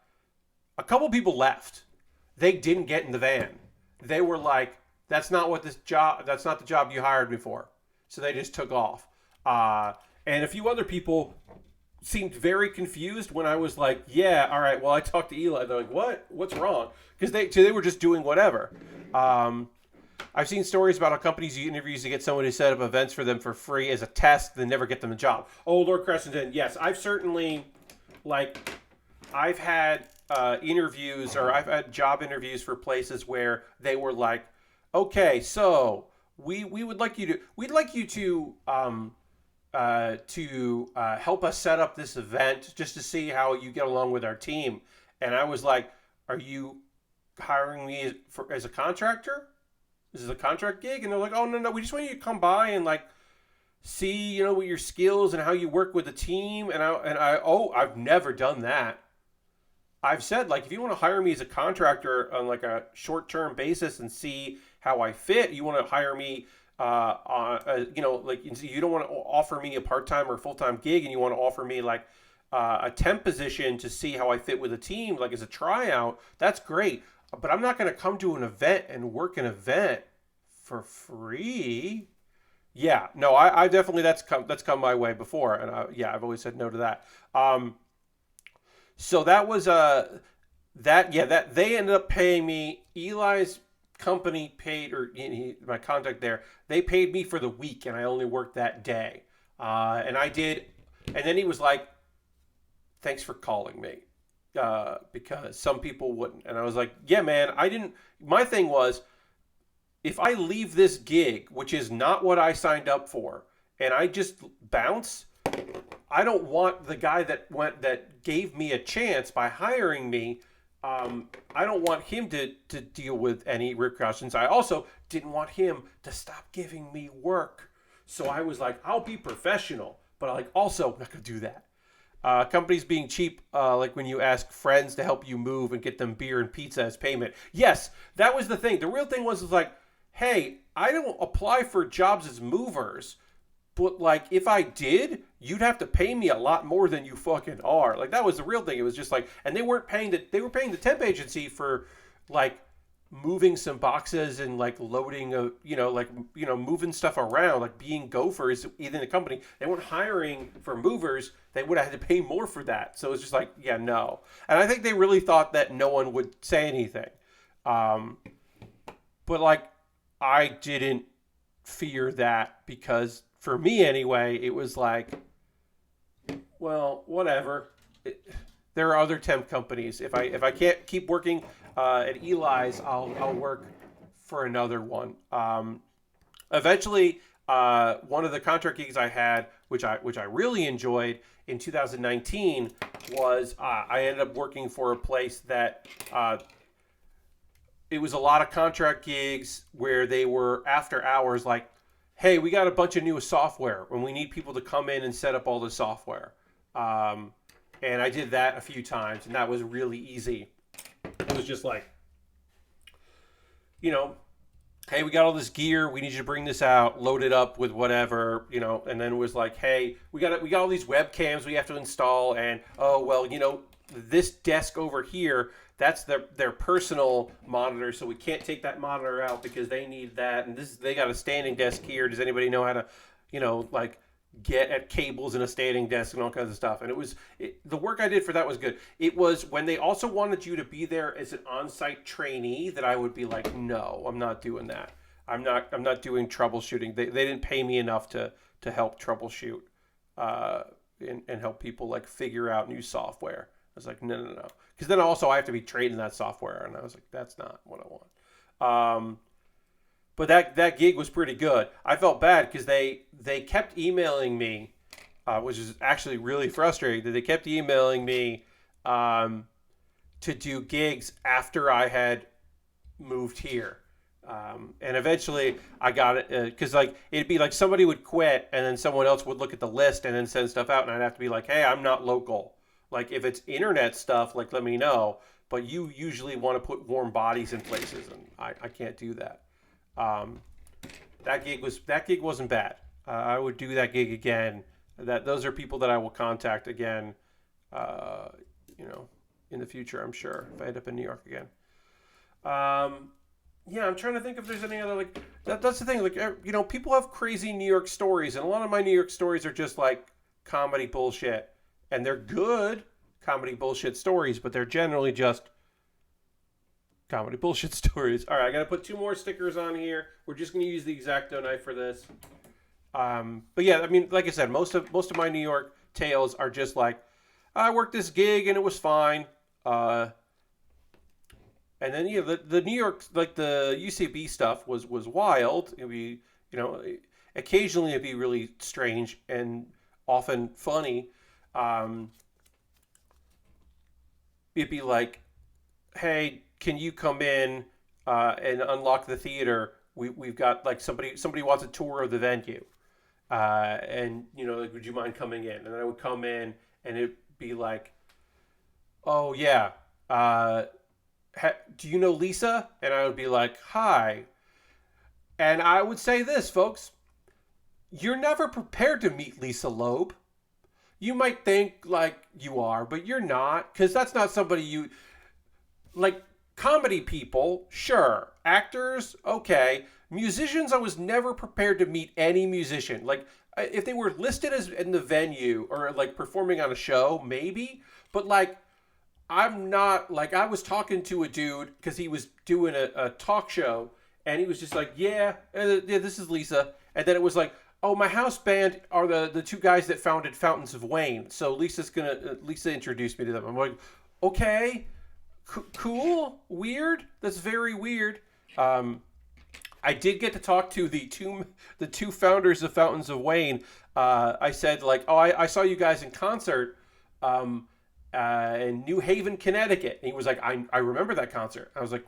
a couple people left. They didn't get in the van. They were like, that's not the job you hired me for. So they just took off. And a few other people seemed very confused when I was like, yeah, all right, well, I talked to Eli. They're like, what? What's wrong? Because they were just doing whatever. I've seen stories about how companies use interviews to get someone to set up events for them for free as a test, then never get them a job. Oh, Lord Cressenden, yes, I've certainly, I've had interviews, or I've had job interviews for places where they were like, okay, so we'd like you to help us set up this event just to see how you get along with our team. And I was like, are you hiring me as a contractor? This is a contract gig? And they're like, oh, no, we just want you to come by and see, what your skills and how you work with the team. And I've never done that. I've said, if you want to hire me as a contractor on a short-term basis and see how I fit, you want to hire me you don't want to offer me a part-time or full-time gig, and you want to offer me a temp position to see how I fit with a team, as a tryout, that's great. But I'm not going to come to an event and work an event for free. Yeah, no, I definitely, that's come my way before. And I've always said no to that. So that was, that they ended up paying me. Eli's company paid, or my contact there, they paid me for the week, and I only worked that day. And I did, and then he was like, thanks for calling me. Because some people wouldn't. And I was like, yeah, man, my thing was, if I leave this gig, which is not what I signed up for, and I just bounce, I don't want the guy that gave me a chance by hiring me. I don't want him to deal with any repercussions. I also didn't want him to stop giving me work. So I was like, I'll be professional, but also I'm not going to do that. Companies being cheap, when you ask friends to help you move and get them beer and pizza as payment. Yes, that was the thing. The real thing was hey, I don't apply for jobs as movers, but if I did, you'd have to pay me a lot more than you fucking are. That was the real thing. It was just and they were paying the temp agency for moving some boxes and loading moving stuff around, being gophers within the company. They weren't hiring for movers. They would have had to pay more for that. So it's just yeah, no. And I think they really thought that no one would say anything. But I didn't fear that, because for me anyway, it was well, whatever. There are other temp companies. If I can't keep working at Eli's, I'll work for another one. Eventually, one of the contract gigs I had, which I really enjoyed in 2019, was I ended up working for a place that it was a lot of contract gigs where they were after hours, hey, we got a bunch of new software and we need people to come in and set up all the software. And I did that a few times, and that was really easy. It was just hey, we got all this gear, we need you to bring this out, load it up with whatever, and then it was hey, we got all these webcams we have to install, and oh, well, this desk over here, that's their personal monitor, so we can't take that monitor out because they need that, and they got a standing desk here. Does anybody know how to, get at cables in a standing desk and all kinds of stuff? And the work I did for that was good. It was when they also wanted you to be there as an on-site trainee that I would be like, no, I'm not doing that. I'm not doing troubleshooting. They didn't pay me enough to help troubleshoot and help people figure out new software. I was like, no. Because then also I have to be trained in that software, and I was like, that's not what I want. But that gig was pretty good. I felt bad because they kept emailing me, which is actually really frustrating. That they kept emailing me to do gigs after I had moved here. And eventually I got it because like it'd be like somebody would quit and then someone else would look at the list and then send stuff out, and I'd have to be like, hey, I'm not local. Like if it's internet stuff, like let me know. But you usually want to put warm bodies in places, and I can't do that. Um, that gig wasn't bad. I would do that gig again. Those are people that I will contact again. Uh, in the future, I'm sure if I end up in New York again. Yeah, I'm trying to think if there's any other like that's the thing. Like people have crazy New York stories, and a lot of my New York stories are just like comedy bullshit, and they're good comedy bullshit stories, but they're generally just comedy bullshit stories. All right, I got to put 2 more stickers on here. We're just going to use the X-Acto knife for this. But yeah, I mean, like I said, most of my New York tales are just like, I worked this gig and it was fine. And then the New York, like the UCB stuff was wild. It'd be occasionally it'd be really strange and often funny. It'd be like, hey, can you come in and unlock the theater? We've got like somebody wants a tour of the venue, and like, would you mind coming in? And then I would come in and it'd be like, oh yeah, do you know Lisa? And I would be like, hi. And I would say this, folks, you're never prepared to meet Lisa Loeb. You might think like you are, but you're not, because that's not somebody you like. Comedy people, sure. Actors, okay. Musicians, I was never prepared to meet any musician. Like, if they were listed as in the venue or like performing on a show, maybe. But like, I'm not, like, I was talking to a dude because he was doing a talk show, and he was just like, yeah, this is Lisa. And then it was like, oh, my house band are the 2 guys that founded Fountains of Wayne. So Lisa introduced me to them. I'm like, okay. Cool, weird. That's very weird. I did get to talk to the two founders of Fountains of Wayne. I said like, oh, I saw you guys in concert in New Haven, Connecticut. And he was like, I remember that concert. I was like,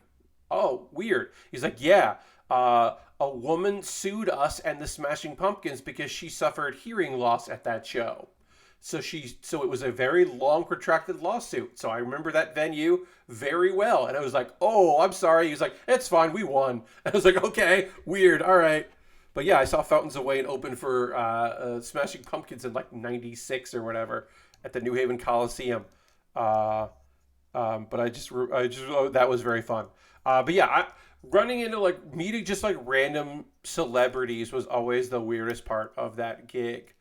oh, weird. He's like, yeah. A woman sued us and the Smashing Pumpkins because she suffered hearing loss at that show. So it was a very long, protracted lawsuit. So I remember that venue very well. And I was like, oh, I'm sorry. He was like, it's fine. We won. I was like, okay, weird. All right. But yeah, I saw Fountains of Wayne open for Smashing Pumpkins in like 96 or whatever at the New Haven Coliseum. But that was very fun. But yeah, running into like meeting just like random celebrities was always the weirdest part of that gig.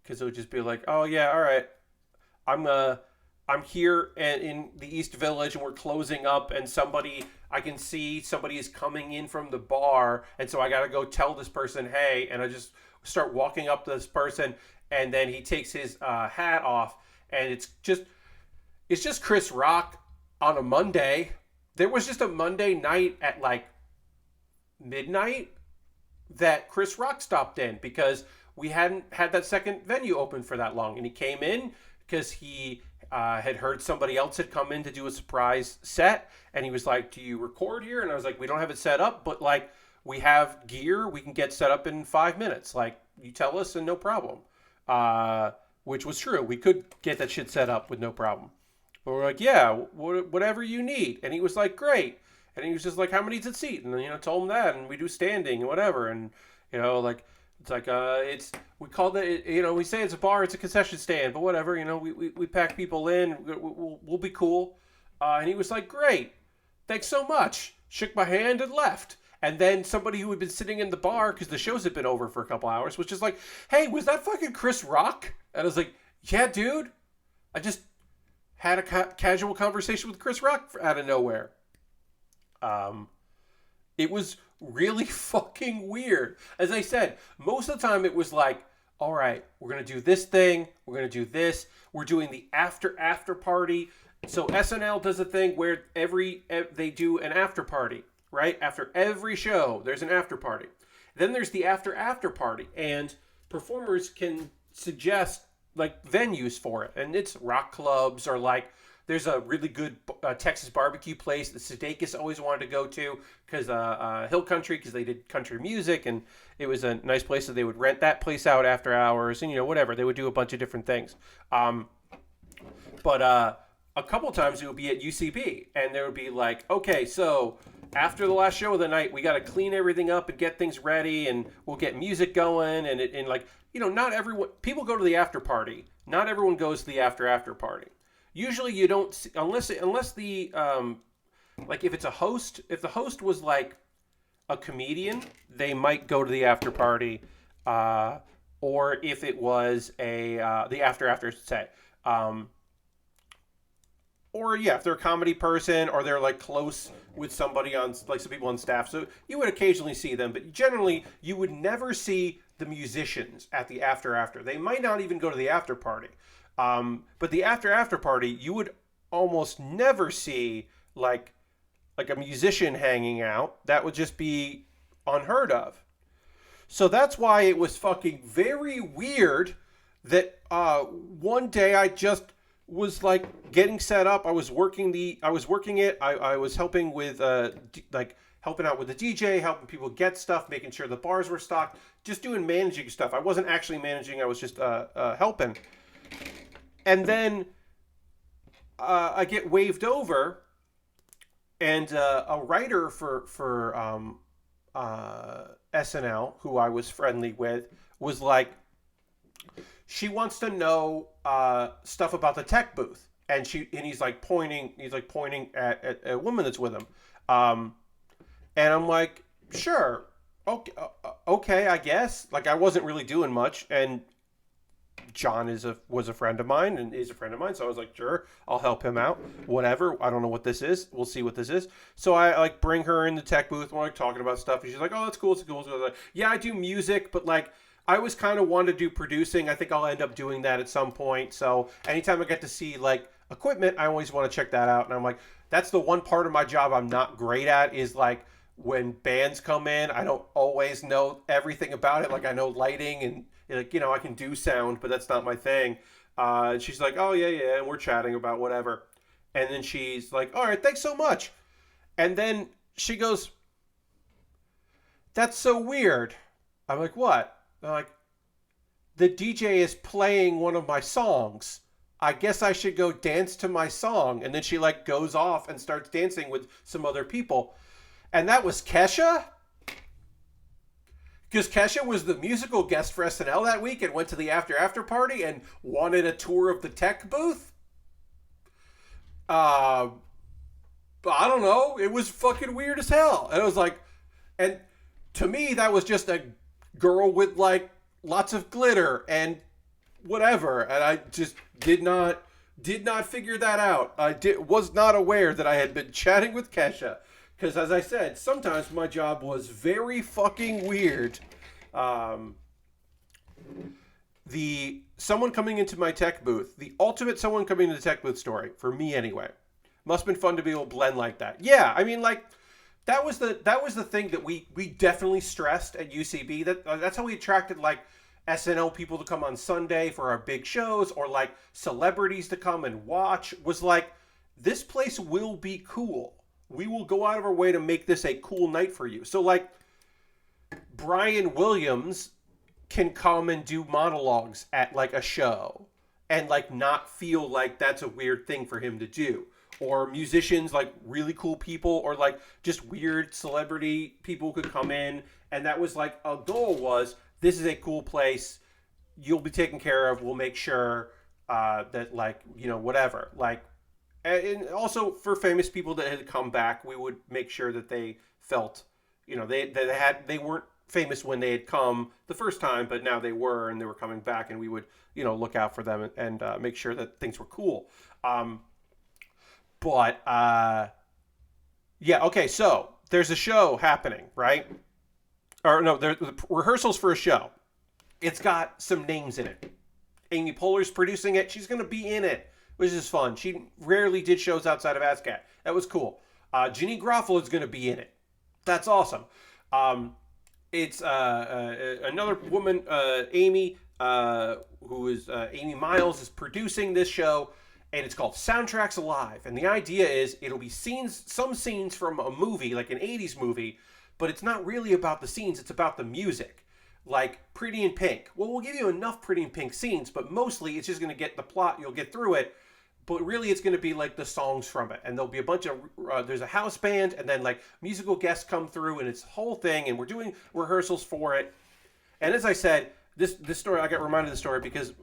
Because it would just be like, oh yeah, all right, I'm here in the East Village and we're closing up, and I can see somebody is coming in from the bar, and so I gotta go tell this person, hey, and I just start walking up to this person, and then he takes his hat off, and it's just Chris Rock on a Monday. There was just a Monday night at like midnight that Chris Rock stopped in because we hadn't had that second venue open for that long. And he came in because he had heard somebody else had come in to do a surprise set. And he was like, do you record here? And I was like, we don't have it set up, but like we have gear. We can get set up in 5 minutes. Like you tell us and no problem. Which was true. We could get that shit set up with no problem. But we're like, yeah, whatever you need. And he was like, great. And he was just like, how many's a seat? And then, told him that. And we do standing and whatever. And, like, it's like, we call it, we say it's a bar, it's a concession stand, but whatever, we pack people in, we'll be cool. And he was like, great, thanks so much. Shook my hand and left. And then somebody who had been sitting in the bar, because the shows had been over for a couple hours, was just like, hey, was that fucking Chris Rock? And I was like, yeah, dude. I just had a casual conversation with Chris Rock out of nowhere. It was really fucking weird. As I said, most of the time it was like, all right, we're going to do this thing. We're going to do this. We're doing the after party. So SNL does a thing where they do an after party, right? After every show, there's an after party. Then there's the after party, and performers can suggest like venues for it. And it's rock clubs, or like There's a really good Texas barbecue place that Sudeikis always wanted to go to because Hill Country, because they did country music, and it was a nice place. So they would rent that place out after hours, and whatever. They would do a bunch of different things. But a couple times it would be at UCB, and there would be like, okay, so after the last show of the night, we got to clean everything up and get things ready, and we'll get music going, and like, not everyone, people go to the after party. Not everyone goes to the after party. Usually you don't see, unless the like if it's a host, if the host was like a comedian, they might go to the after party, or if it was the after say. Or yeah, if they're a comedy person or they're like close with somebody on, like some people on staff. So you would occasionally see them, but generally you would never see the musicians at the after. They might not even go to the after party. But the after party, you would almost never see like a musician hanging out. That would just be unheard of. So that's why it was fucking very weird that one day I just was like getting set up. I was working it. I was helping with helping out with the DJ, helping people get stuff, making sure the bars were stocked, just doing managing stuff. I wasn't actually managing. I was just helping. And then I get waved over, and a writer for SNL, who I was friendly with, was like, she wants to know stuff about the tech booth, and he's pointing at a woman that's with him, and I'm like, sure, okay, I guess. Like, I wasn't really doing much, and John was a friend of mine and is a friend of mine, so I was like, sure, I'll help him out. Whatever. I don't know what this is. We'll see what this is. So I like bring her in the tech booth. We're like talking about stuff, and she's like, oh, that's cool. It's cool. So I was like, yeah, I do music, but like, I always kind of wanted to do producing. I think I'll end up doing that at some point. So anytime I get to see like equipment, I always want to check that out. And I'm like, that's the one part of my job I'm not great at, is like when bands come in, I don't always know everything about it. Like, I know lighting and like, I can do sound, but that's not my thing. And she's like, oh yeah. And we're chatting about whatever. And then she's like, all right, thanks so much. And then she goes, that's so weird. I'm like, what? I'm like, the DJ is playing one of my songs. I guess I should go dance to my song. And then she like goes off and starts dancing with some other people. And that was Kesha. Because Kesha was the musical guest for SNL that week and went to the after party and wanted a tour of the tech booth. I don't know. It was fucking weird as hell. And it was like, and to me, that was just a girl with like lots of glitter and whatever. And I just did not figure that out. I was not aware that I had been chatting with Kesha. Because as I said, sometimes my job was very fucking weird. Someone coming into my tech booth, the ultimate someone coming into the tech booth story, for me anyway, must have been fun to be able to blend like that. Yeah, I mean, like, that was the thing that we definitely stressed at UCB. That's how we attracted like SNL people to come on Sunday for our big shows, or like celebrities to come and watch. Was like, this place will be cool. We will go out of our way to make this a cool night for you. So like, Brian Williams can come and do monologues at like a show and like not feel like that's a weird thing for him to do. Or musicians, like really cool people, or like just weird celebrity people could come in. And that was like, a goal was, this is a cool place. You'll be taken care of. We'll make sure that like, whatever. Like, and also for famous people that had come back, we would make sure that they felt, they weren't famous when they had come the first time, but now they were, and they were coming back, and we would, look out for them and make sure that things were cool. Yeah, okay, so there's a show happening, right? Or no, there's rehearsals for a show. It's got some names in it. Amy Poehler's producing it. She's going to be in it, which is fun. She rarely did shows outside of ASCAT. That was cool. Ginny Garofalo is going to be in it. That's awesome. It's another woman, Amy, who is Amy Miles, is producing this show. and it's called Soundtracks Alive. And the idea is it'll be some scenes from a movie, like an 80s movie, but it's not really about the scenes, it's about the music. Like Pretty in Pink. Well, we'll give you enough Pretty in Pink scenes, but mostly it's just going to get the plot, you'll get through it. But really it's going to be like the songs from it. And there'll be a bunch of, there's a house band, and then like musical guests come through, and it's a whole thing, and we're doing rehearsals for it. And as I said, this story, I got reminded of the story because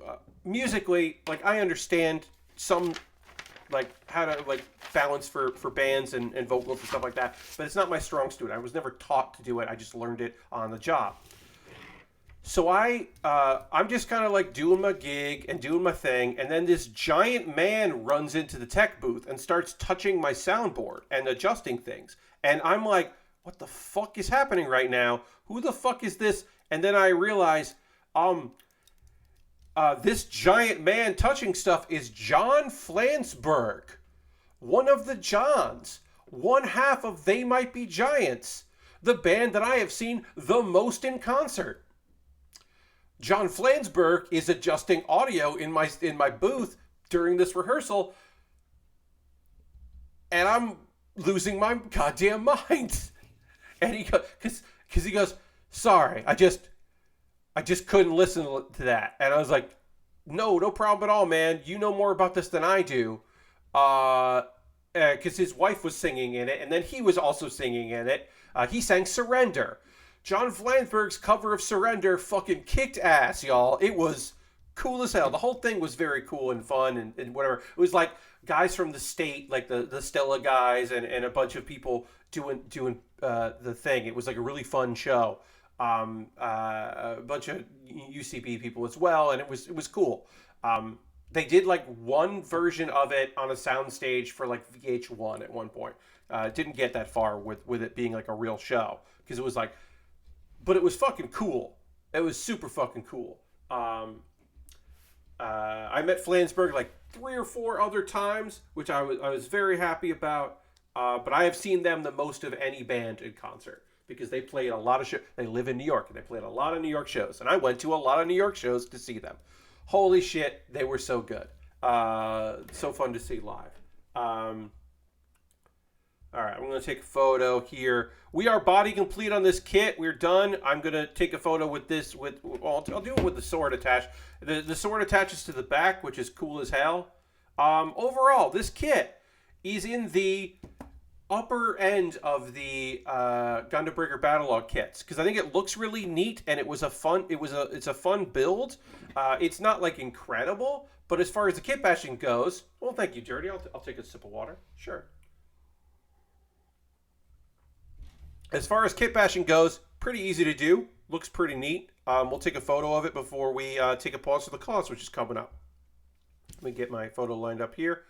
musically, like I understand some like how to like balance for bands and vocals and stuff like that, but it's not my strong suit. I was never taught to do it. I just learned it on the job. So I'm just kind of like doing my gig and doing my thing, and then this giant man runs into the tech booth and starts touching my soundboard and adjusting things. And I'm like, what the fuck is happening right now? Who the fuck is this? And then I realize, this giant man touching stuff is John Flansburgh, one of the Johns, one half of They Might Be Giants, the band that I have seen the most in concert. John Flansburgh is adjusting audio in my booth during this rehearsal, and I'm losing my goddamn mind. And he goes, because he goes, sorry, I just couldn't listen to that. And I was like, no problem at all, man. You know more about this than I do. Because his wife was singing in it, and then he was also singing in it. He sang Surrender. John Flansburgh's cover of Surrender fucking kicked ass, y'all. It was cool as hell. The whole thing was very cool and fun and whatever. It was like guys from the state, like the Stella guys and a bunch of people doing the thing. It was like a really fun show. A bunch of UCB people as well, and it was cool. They did like one version of it on a soundstage for like VH1 at one point. Didn't get that far with it being like a real show because it was like, but it was fucking cool. It was super fucking cool. I met Flansburgh like 3 or 4 other times, which I was very happy about. But I have seen them the most of any band in concert because they played a lot of shows. They live in New York, and they played a lot of New York shows. And I went to a lot of New York shows to see them. Holy shit, they were so good. So fun to see live. All right, I'm going to take a photo here. We are body complete on this kit. We're done. I'm going to take a photo with this. I'll do it with the sword attached. The sword attaches to the back, which is cool as hell. Overall, this kit is in the upper end of the Gundam Breaker Battlelog kits because I think it looks really neat and it's a fun build. It's not like incredible, but as far as the kit bashing goes, well, thank you, Dirty. I'll take a sip of water. Sure. As far as kit bashing goes, pretty easy to do. Looks pretty neat. We'll take a photo of it before we take a pause for the cause, which is coming up. Let me get my photo lined up here.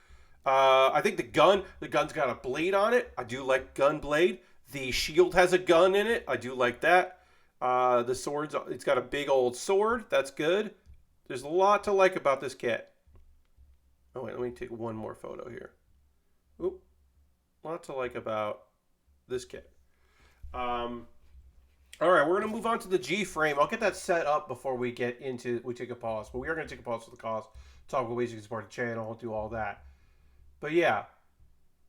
I think the gun's got a blade on it. I do like gun blade. The shield has a gun in it. I do like that. The sword's, it's got a big old sword. That's good. There's a lot to like about this kit. Oh wait, let me take one more photo here. Oop. A lot to like about this kit. All right, we're going to move on to the G Frame. I'll get that set up before we take a pause. But we are going to take a pause for the cause. Talk about ways you can support the channel. Do all that. But yeah,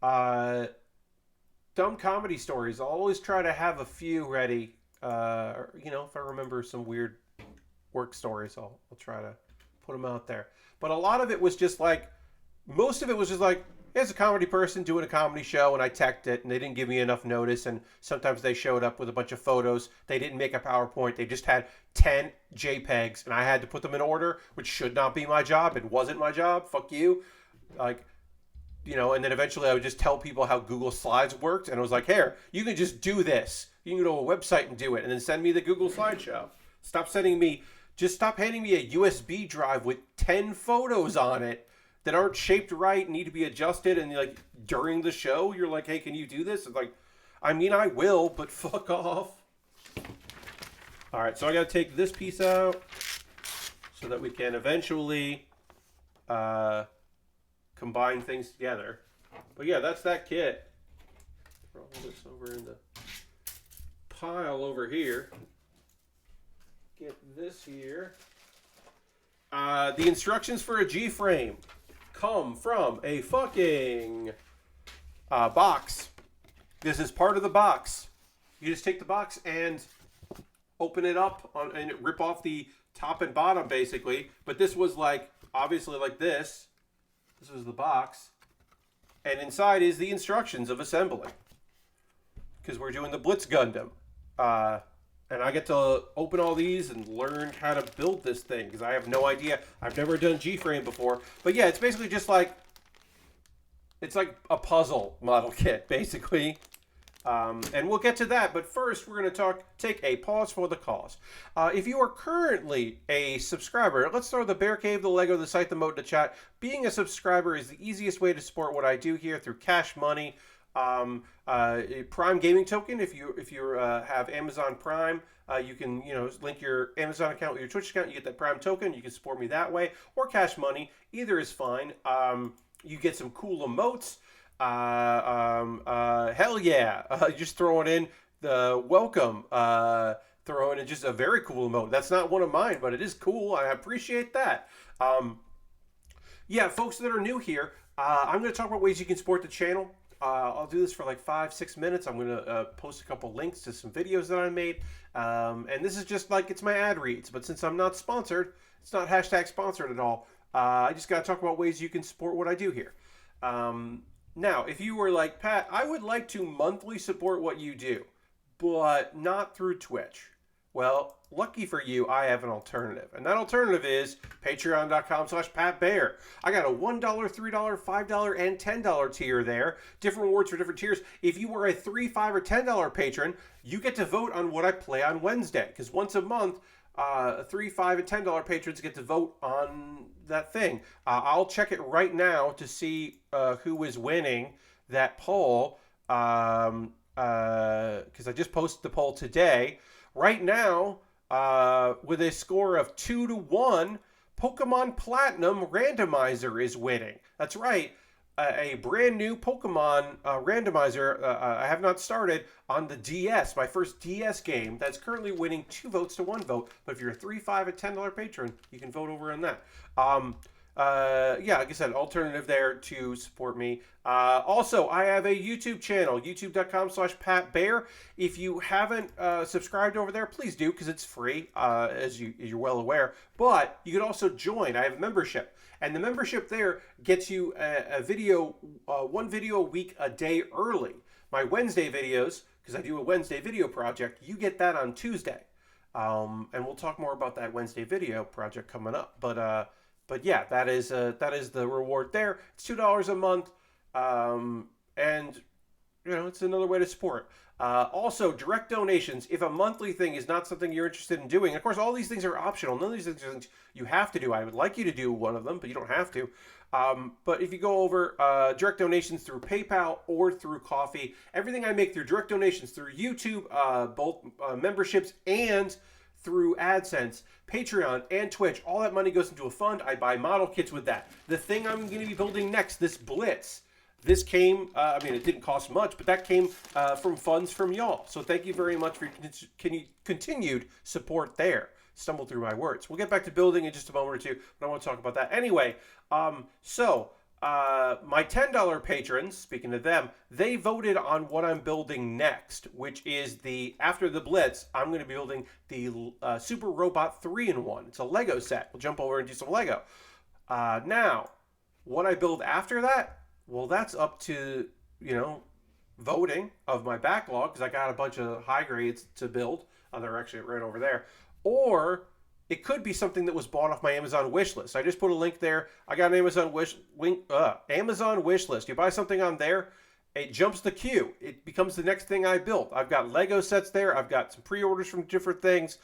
dumb comedy stories. I'll always try to have a few ready. If I remember some weird work stories, I'll try to put them out there. But a lot of it was just like, most of it was just like, here's a comedy person doing a comedy show, and I teched it, and they didn't give me enough notice, and sometimes they showed up with a bunch of photos. They didn't make a PowerPoint. They just had 10 JPEGs, and I had to put them in order, which should not be my job. It wasn't my job. Fuck you. And then eventually I would just tell people how Google Slides worked, and I was like, here, you can just do this. You can go to a website and do it, and then send me the Google Slideshow. Stop handing me a USB drive with 10 photos on it that aren't shaped right and need to be adjusted, and like during the show you're like, hey, can you do this? It's like, I mean, I will, but fuck off. All right, so I got to take this piece out so that we can eventually combine things together. But yeah, that's that kit. Throw this over in the pile over here. Get this here. The instructions for a G frame. come from a fucking box. This is part of the box. You just take the box and open it up and rip off the top and bottom, basically. But this was like, obviously like this. This was the box. And inside is the instructions of assembling. Because we're doing the Blitz Gundam. And I get to open all these and learn how to build this thing. Because I have no idea. I've never done G Frame before. But yeah, it's basically just like... It's like a puzzle model kit, basically. And we'll get to that, but first we're going to take a pause for the cause. If you are currently a subscriber, let's throw the Bear Cave, the Lego, the site, the mode, the chat. Being a subscriber is the easiest way to support what I do here through cash money. A Prime gaming token. If you have Amazon Prime, you can link your Amazon account with your Twitch account. You get that Prime token. You can support me that way, or cash money. Either is fine. You get some cool emotes. Hell yeah. Just throwing in the welcome, throwing in just a very cool emote. That's not one of mine, but it is cool. I appreciate that. Yeah, folks that are new here, I'm going to talk about ways you can support the channel. I'll do this for like 5-6 minutes. I'm going to post a couple links to some videos that I made. And this is just like, it's my ad reads, but since I'm not sponsored, it's not hashtag sponsored at all. I just got to talk about ways you can support what I do here. Now, if you were like, Pat, I would like to monthly support what you do, but not through Twitch. Well, lucky for you, I have an alternative. And that alternative is patreon.com/PatBear. I got a $1, $3, $5, and $10 tier there. Different rewards for different tiers. If you were a $3, $5, or $10 patron, you get to vote on what I play on Wednesday. Because once a month, $3, $5, and $10 patrons get to vote on that thing. I'll check it right now to see who is winning that poll. Because I just posted the poll today. Right now, with a score of 2-1, Pokemon Platinum Randomizer is winning. That's right. A brand new Pokemon randomizer I have not started on the DS, my first DS game, that's currently winning 2 votes to 1 vote. But if you're a $3, $5, and $10 patron, you can vote over on that. Yeah, like I said, alternative there to support me. Also, I have a YouTube channel, youtube.com/PatBear. If you haven't subscribed over there, please do, because it's free, as you're well aware. But you can also join. I have a membership. And the membership there gets you a video, one video a week, a day early. My Wednesday videos, because I do a Wednesday video project, you get that on Tuesday. And we'll talk more about that Wednesday video project coming up. But yeah, that is the reward there. It's $2 a month, and it's another way to support. Also, direct donations. If a monthly thing is not something you're interested in doing, of course, all these things are optional. None of these things are things you have to do. I would like you to do one of them, but you don't have to. But if you go over direct donations through PayPal or through Coffee, everything I make through direct donations through YouTube, both memberships and through AdSense, Patreon, and Twitch, all that money goes into a fund. I buy model kits with that. The thing I'm going to be building next, this Blitz, this came, it didn't cost much, but that came from funds from y'all. So thank you very much for your continued support there. Stumbled through my words. We'll get back to building in just a moment or two, but I want to talk about that. Anyway, my $10 patrons, speaking to them, they voted on what I'm building next, which is after the Blitz, I'm going to be building the Super Robot 3-in-1. It's a Lego set. We'll jump over and do some Lego. Now, what I build after that, well, that's up to, voting of my backlog, because I got a bunch of high grades to build. They're actually right over there. Or it could be something that was bought off my Amazon wish list. I just put a link there. I got an Amazon wish list. You buy something on there, it jumps the queue. It becomes the next thing I built. I've got Lego sets there. I've got some pre-orders from different things,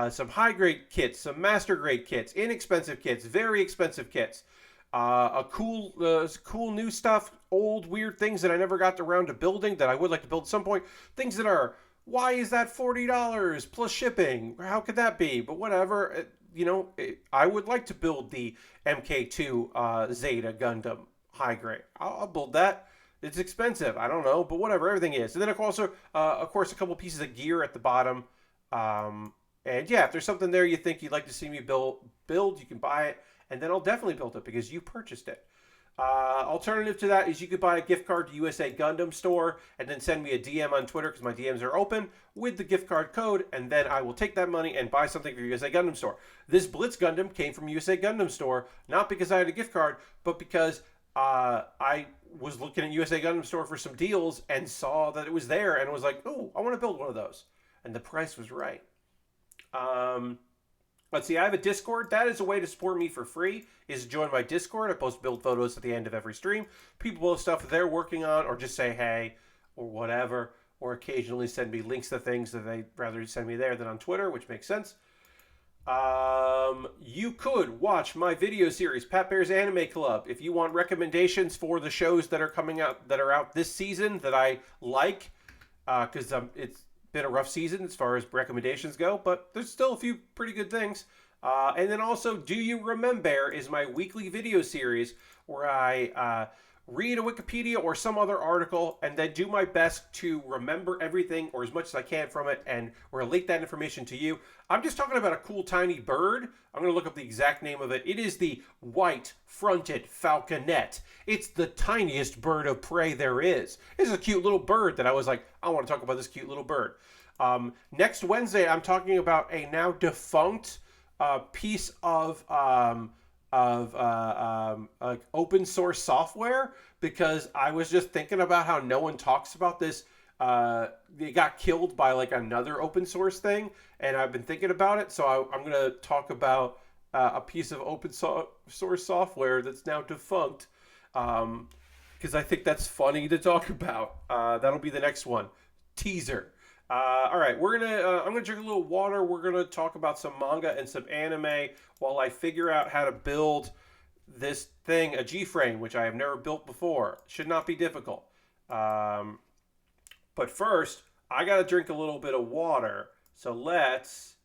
some high-grade kits, some master-grade kits, inexpensive kits, very expensive kits, cool new stuff, old weird things that I never got around to building that I would like to build at some point, things that are, why is that $40 plus shipping? How could that be? But whatever, I would like to build the MK2 Zeta Gundam high grade. I'll build that. It's expensive. I don't know, but whatever, everything is. And then also, of course, a couple pieces of gear at the bottom. And yeah, if there's something there you think you'd like to see me build, you can buy it. And then I'll definitely build it because you purchased it. Alternative to that is you could buy a gift card to USA Gundam store and then send me a DM on Twitter because my DMs are open with the gift card code, and then I will take that money and buy something for USA Gundam store. This Blitz Gundam came from USA Gundam store, not because I had a gift card, but because I was looking at USA Gundam store for some deals and saw that it was there and was like, oh, I want to build one of those. And the price was right. Let's see, I have a Discord. That is a way to support me for free, is to join my Discord. I post build photos at the end of every stream. People post stuff that they're working on, or just say hey, or whatever, or occasionally send me links to things that they'd rather send me there than on Twitter, which makes sense. You could watch my video series, Pat Bear's Anime Club, if you want recommendations for the shows that are coming out, that are out this season that I like, because it's been a rough season as far as recommendations go, but there's still a few pretty good things. And then also, Do You Remembaer is my weekly video series where I read a Wikipedia or some other article and then do my best to remember everything or as much as I can from it and relate that information to you. I'm just talking about a cool tiny bird. I'm going to look up the exact name of it. It is the white-fronted falconette. It's the tiniest bird of prey there is. It's a cute little bird that I was like, I want to talk about this cute little bird. Next Wednesday, I'm talking about a now defunct piece of like open source software, because I was just thinking about how no one talks about this. It got killed by like another open source thing, and I've been thinking about it. So I'm going to talk about a piece of open source software that's now defunct, because I think that's funny to talk about. That'll be the next one. Teaser. All right, I'm gonna drink a little water. We're gonna talk about some manga and some anime while I figure out how to build this thing, a G Frame, which I have never built before. Should not be difficult. But first, I gotta drink a little bit of water. So let's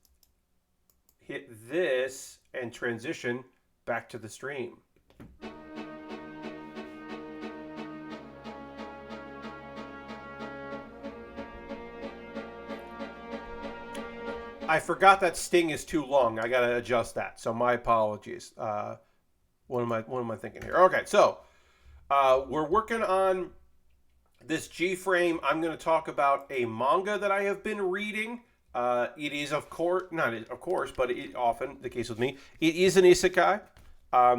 hit this and transition back to the stream. I forgot that sting is too long. I gotta adjust that. So my apologies. What am I thinking here? Okay, so we're working on this G Frame. I'm going to talk about a manga that I have been reading. It is but it often the case with me. It is an isekai.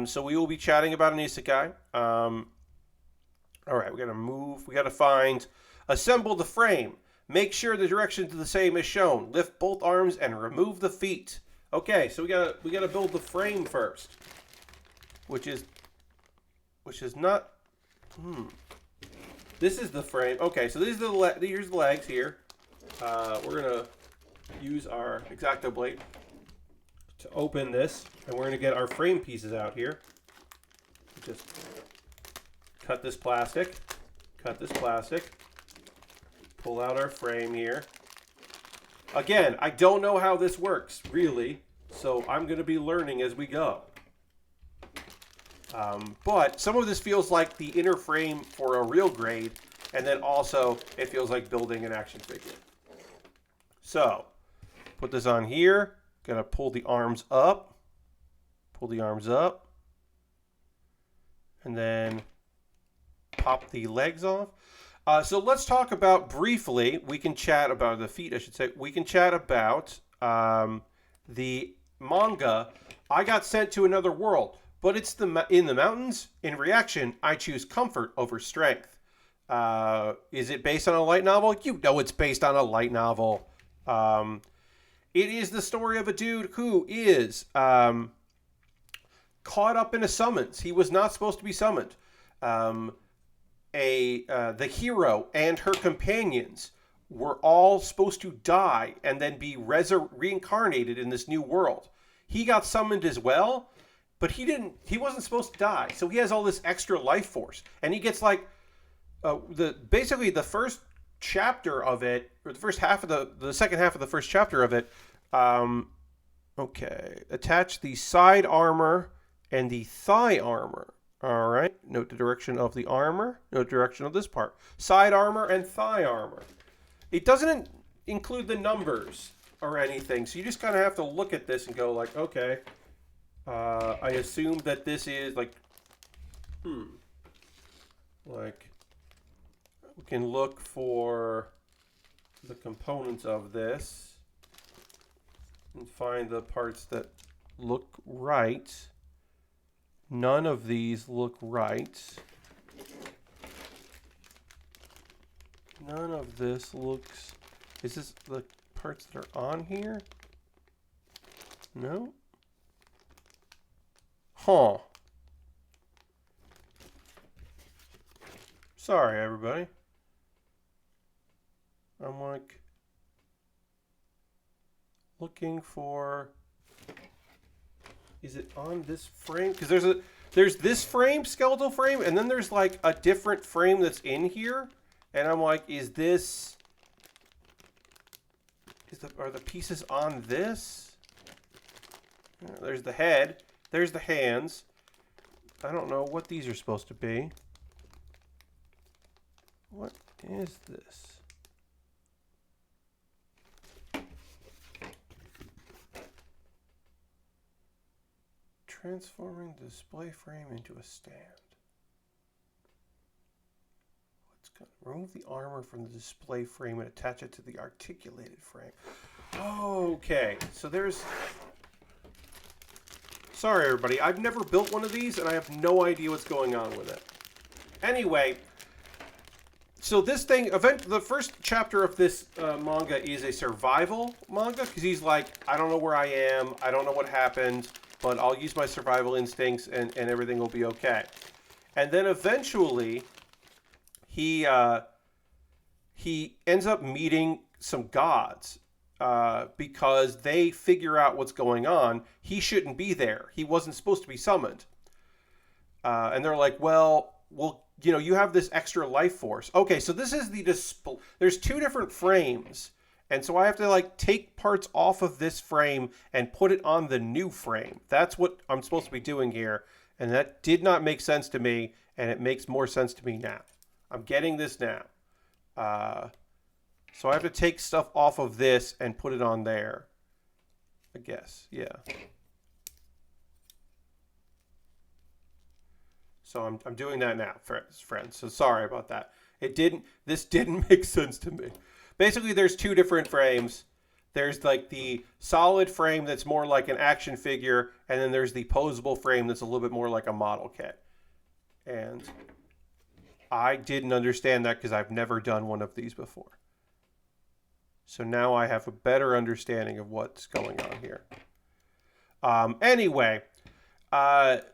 So we will be chatting about an isekai. All right, we got to move. We got to assemble the frame. Make sure the direction to the same is shown. Lift both arms and remove the feet. Okay, so we gotta build the frame first, which is not. This is the frame. Okay, so here's the legs here. We're gonna use our X-Acto blade to open this, and we're gonna get our frame pieces out here. Just cut this plastic. Pull out our frame here. Again, I don't know how this works, really, so I'm going to be learning as we go. But some of this feels like the inner frame for a real grade, and then also it feels like building an action figure. So, put this on here. Gonna pull the arms up. And then pop the legs off. So let's talk about briefly, we can chat about the feet, I should say. We can chat about the manga. I got sent to another world, but it's in the mountains. In reaction, I choose comfort over strength. Is it based on a light novel? You know it's based on a light novel. It is the story of a dude who is caught up in a summons. He was not supposed to be summoned. The hero and her companions were all supposed to die and then be reincarnated in this new world. He got summoned as well, but he wasn't supposed to die. So he has all this extra life force, and he gets like basically the first chapter of it, or the second half of the first chapter of it. Okay, attach the side armor and the thigh armor. All right, note the direction of the armor, note the direction of this part. Side armor and thigh armor. It doesn't include the numbers or anything, so you just kind of have to look at this and go like, okay, I assume that this is like, like, we can look for the components of this and find the parts that look right. None of these look right. None of this looks... Is this the parts that are on here? No? Huh. Sorry, everybody. I'm like looking for... Is it on this frame? Because there's this frame, skeletal frame, and then there's like a different frame that's in here. And I'm like, is this... Are the pieces on this? There's the head. There's the hands. I don't know what these are supposed to be. What is this? Transforming the display frame into a stand. Remove the armor from the display frame and attach it to the articulated frame. Okay, so there's... Sorry, everybody. I've never built one of these, and I have no idea what's going on with it. Anyway, so this thing... The first chapter of this manga is a survival manga, because he's like, I don't know where I am, I don't know what happened, but I'll use my survival instincts, and everything will be okay. And then eventually... He ends up meeting some gods because they figure out what's going on. He shouldn't be there. He wasn't supposed to be summoned. And they're like, well, you know, you have this extra life force. Okay, so this is the display. There's two different frames. And so I have to like take parts off of this frame and put it on the new frame. That's what I'm supposed to be doing here. And that did not make sense to me. And it makes more sense to me now. I'm getting this now. So I have to take stuff off of this and put it on there. I guess, yeah. So I'm doing that now, friends. So sorry about that. This didn't make sense to me. Basically, there's two different frames. There's like the solid frame that's more like an action figure, and then there's the posable frame that's a little bit more like a model kit. And... I didn't understand that because I've never done one of these before. So now I have a better understanding of what's going on here. Anyway, the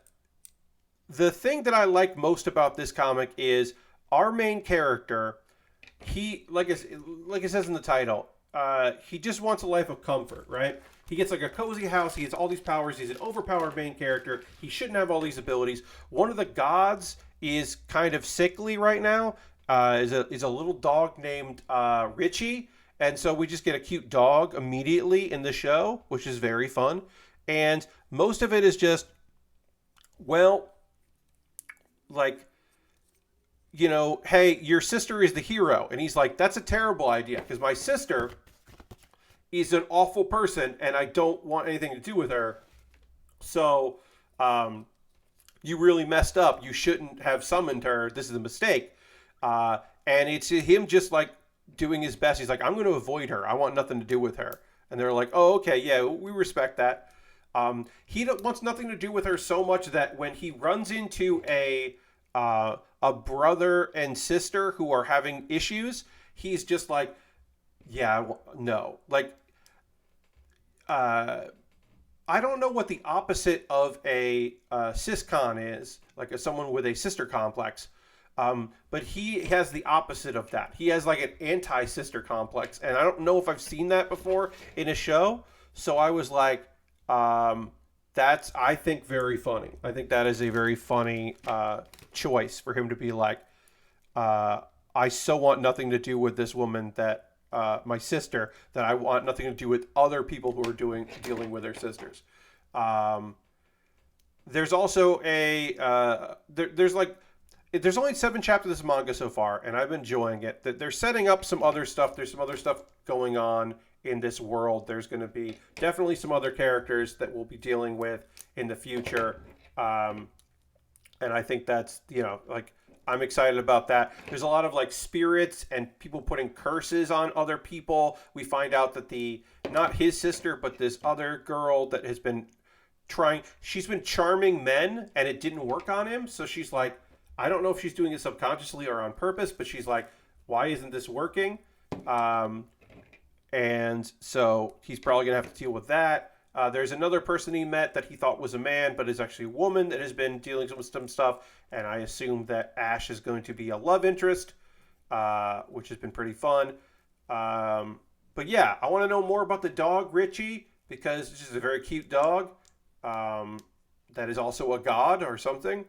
thing that I like most about this comic is our main character, he, like it says in the title, he just wants a life of comfort, right? He gets like a cozy house. He has all these powers. He's an overpowered main character. He shouldn't have all these abilities. One of the gods is kind of sickly right now. Is a little dog named Richie. And so we just get a cute dog immediately in the show, which is very fun. And most of it is just, well, like, you know, hey, your sister is the hero. And he's like, that's a terrible idea because my sister is an awful person and I don't want anything to do with her. So, you really messed up. You shouldn't have summoned her. This is a mistake. And it's him just like doing his best. He's like, I'm going to avoid her. I want nothing to do with her. And they're like, oh, okay, yeah, we respect that. He wants nothing to do with her so much that when he runs into a brother and sister who are having issues, he's just like, yeah, no. Like, I don't know what the opposite of a siscon is, like someone with a sister complex. But he has the opposite of that. He has like an anti-sister complex. And I don't know if I've seen that before in a show. So I was like, that's, I think, very funny. I think that is a very funny choice for him to be like, I so want nothing to do with this woman that my sister, that I want nothing to do with other people who are dealing with their sisters. There's also there's only 7 chapters of this manga so far, and I've been enjoying it. They're setting up some other stuff. There's some other stuff going on in this world. There's going to be definitely some other characters that we'll be dealing with in the future. And I think that's, you know, like, I'm excited about that. There's a lot of like spirits and people putting curses on other people. We find out that not his sister, but this other girl that has been she's been charming men and it didn't work on him. So she's like, I don't know if she's doing it subconsciously or on purpose, but she's like, why isn't this working? And so he's probably going to have to deal with that. There's another person he met that he thought was a man, but is actually a woman that has been dealing with some stuff. And I assume that Ash is going to be a love interest, which has been pretty fun. But yeah, I want to know more about the dog, Richie, because this is a very cute dog that is also a god or something.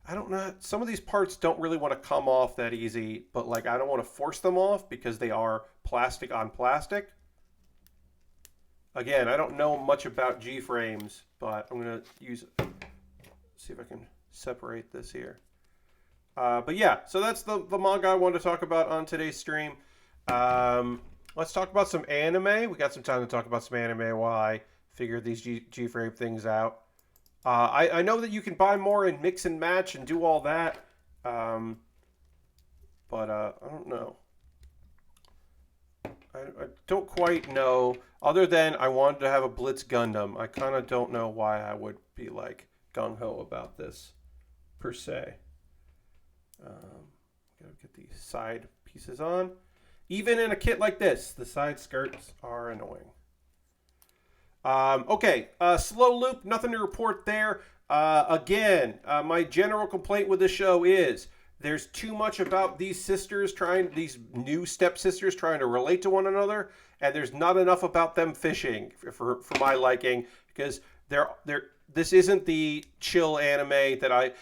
I don't know. Some of these parts don't really want to come off that easy, but like I don't want to force them off because they are plastic on plastic. Again, I don't know much about G frames, but I'm going to see if I can separate this here. But yeah, so that's the manga I wanted to talk about on today's stream. Let's talk about some anime. We got some time to talk about some anime while I figure these G frame things out. I know that you can buy more and mix and match and do all that. But I don't know. I don't quite know. Other than I wanted to have a Blitz Gundam. I kind of don't know why I would be like gung-ho about this, per se. Gotta get these side pieces on. Even in a kit like this, the side skirts are annoying. Okay, slow loop, nothing to report there. Again, my general complaint with this show is there's too much about these new stepsisters trying to relate to one another, and there's not enough about them fishing for my liking, because this isn't the chill anime that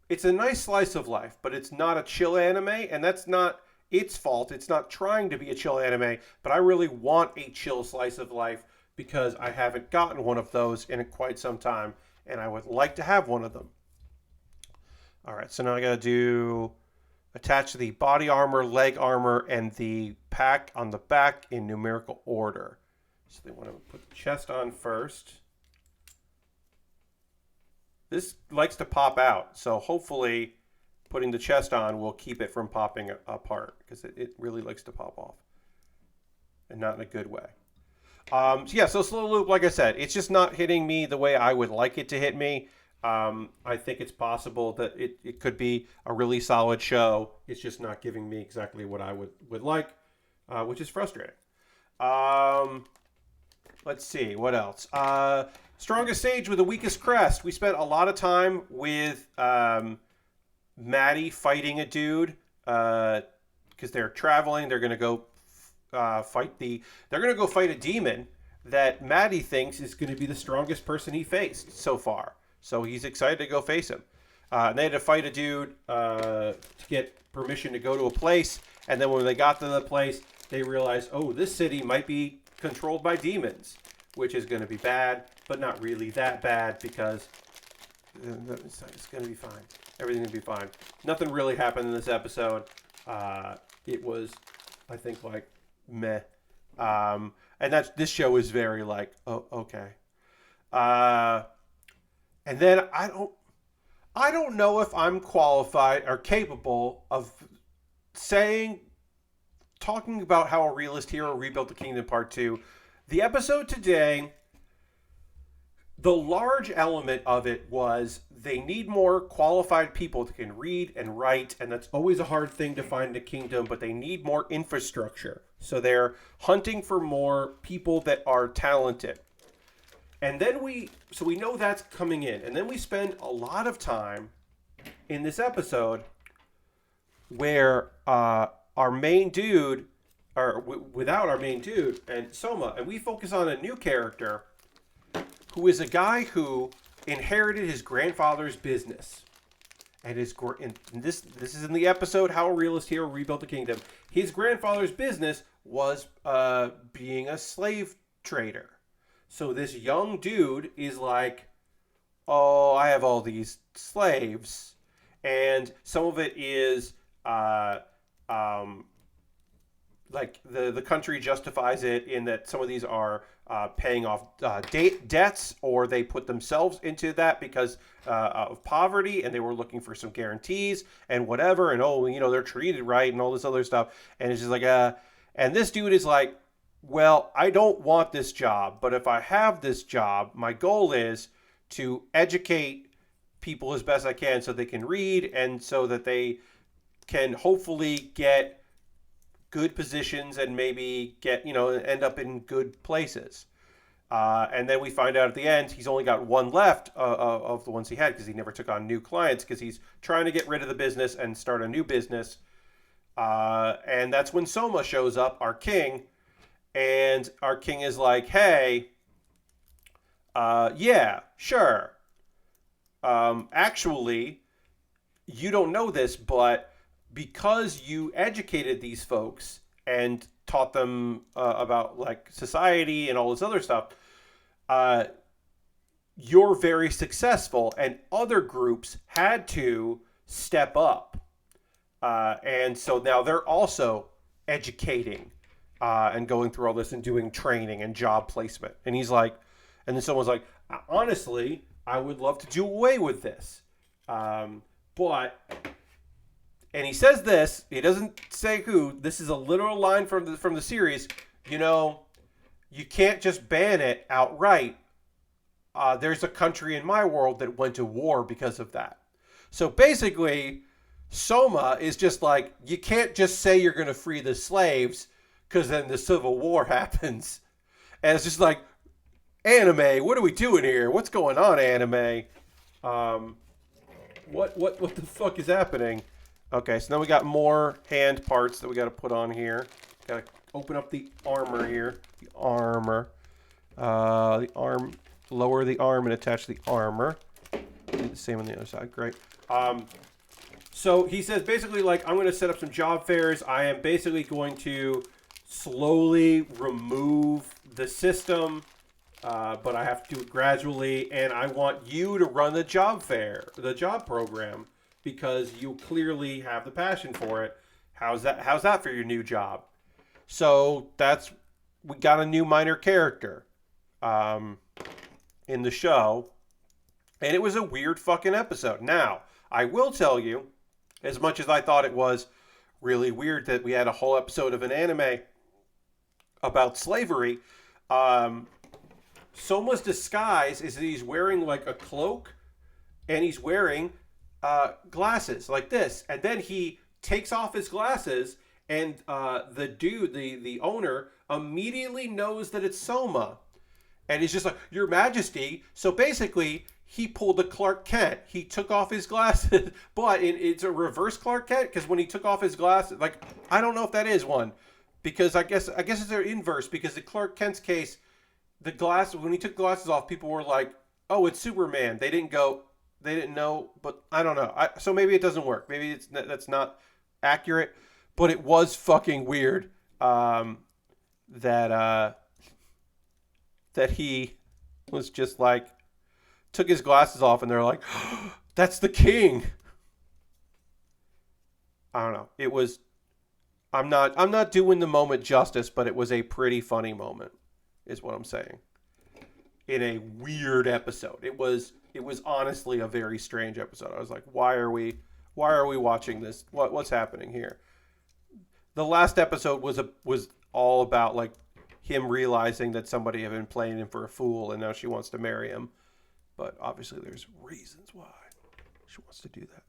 it's a nice slice of life, but it's not a chill anime, and that's not its fault. It's not trying to be a chill anime, but I really want a chill slice of life because I haven't gotten one of those in quite some time, and I would like to have one of them. All right, so now I got to attach the body armor, leg armor, and the pack on the back in numerical order. So they want to put the chest on first. This likes to pop out, so hopefully putting the chest on will keep it from popping apart, because it really likes to pop off, and not in a good way. So slow loop, like I said, it's just not hitting me the way I would like it to hit me. I think it's possible that it could be a really solid show. It's just not giving me exactly what I would like, which is frustrating. Let's see, what else? Strongest stage with the weakest crest. We spent a lot of time with Maddie fighting a dude because they're traveling. They're going to go fight a demon that Maddie thinks is going to be the strongest person he faced so far. So he's excited to go face him. And they had to fight a dude to get permission to go to a place. And then when they got to the place, they realized, oh, this city might be controlled by demons, which is going to be bad, but not really that bad because it's going to be fine. Everything's going to be fine. Nothing really happened in this episode. It was, I think, like, meh. And this show is very like, oh, okay. And then I don't know if I'm qualified or capable of talking about how a realist hero rebuilt the kingdom part 2. The episode today, the large element of it was they need more qualified people that can read and write, and that's always a hard thing to find in a kingdom, but they need more infrastructure. So they're hunting for more people that are talented. And then we know that's coming in. And then we spend a lot of time in this episode where our main dude, or without our main dude and Soma, and we focus on a new character who is a guy who inherited his grandfather's business. And this is in the episode How a Realist Hero Rebuilt the Kingdom. His grandfather's business was being a slave trader. So this young dude is like, oh, I have all these slaves. And some of it is like the country justifies it in that some of these are paying off debts, or they put themselves into that because of poverty, and they were looking for some guarantees and whatever, and they're treated right and all this other stuff, and it's just like and this dude is like, well, I don't want this job, but if I have this job, my goal is to educate people as best I can so they can read, and so that they can hopefully get good positions and maybe get, end up in good places. And then we find out at the end he's only got one left of the ones he had, because he never took on new clients, because he's trying to get rid of the business and start a new business. And that's when Soma shows up, our king, and our king is like, hey, yeah, sure. Actually, you don't know this, but because you educated these folks and taught them about like society and all this other stuff, you're very successful, and other groups had to step up. And so now they're also educating and going through all this and doing training and job placement. And he's like, and then someone's like, honestly, I would love to do away with this. But, and he says this, he doesn't say who, this is a literal line from the series, you can't just ban it outright. There's a country in my world that went to war because of that. So basically, Soma is just like, you can't just say you're going to free the slaves, because then the Civil War happens. And it's just like, anime, what are we doing here? What's going on, anime? What the fuck is happening? Okay, so now we got more hand parts that we got to put on here. Got to open up the armor here. The armor. The arm. Lower the arm and attach the armor. Do the same on the other side. Great. So he says basically, like, I'm going to set up some job fairs. I am basically going to slowly remove the system, but I have to do it gradually, and I want you to run the job fair, the job program, because you clearly have the passion for it. How's that for your new job? So we got a new minor character in the show, and it was a weird fucking episode. Now, I will tell you, as much as I thought it was really weird that we had a whole episode of an anime about slavery, Soma's disguise is that he's wearing like a cloak, and he's wearing glasses like this, and then he takes off his glasses, and the dude, the owner, immediately knows that it's Soma, and he's just like, Your Majesty. So basically, he pulled a Clark Kent. He took off his glasses, but it's a reverse Clark Kent, because when he took off his glasses, like, I don't know if that is one, because I guess it's their inverse, because the Clark Kent's case, when he took glasses off, people were like, oh, it's Superman. They didn't know, but I don't know. So maybe it doesn't work. Maybe that's not accurate, but it was fucking weird that he was just like, took his glasses off, and they're like, oh, that's the king. I don't know. It was, I'm not doing the moment justice, but it was a pretty funny moment, is what I'm saying. In a weird episode. It was honestly a very strange episode. I was like, why are we watching this? What's happening here? The last episode was all about like him realizing that somebody had been playing him for a fool, and now she wants to marry him. But obviously there's reasons why she wants to do that.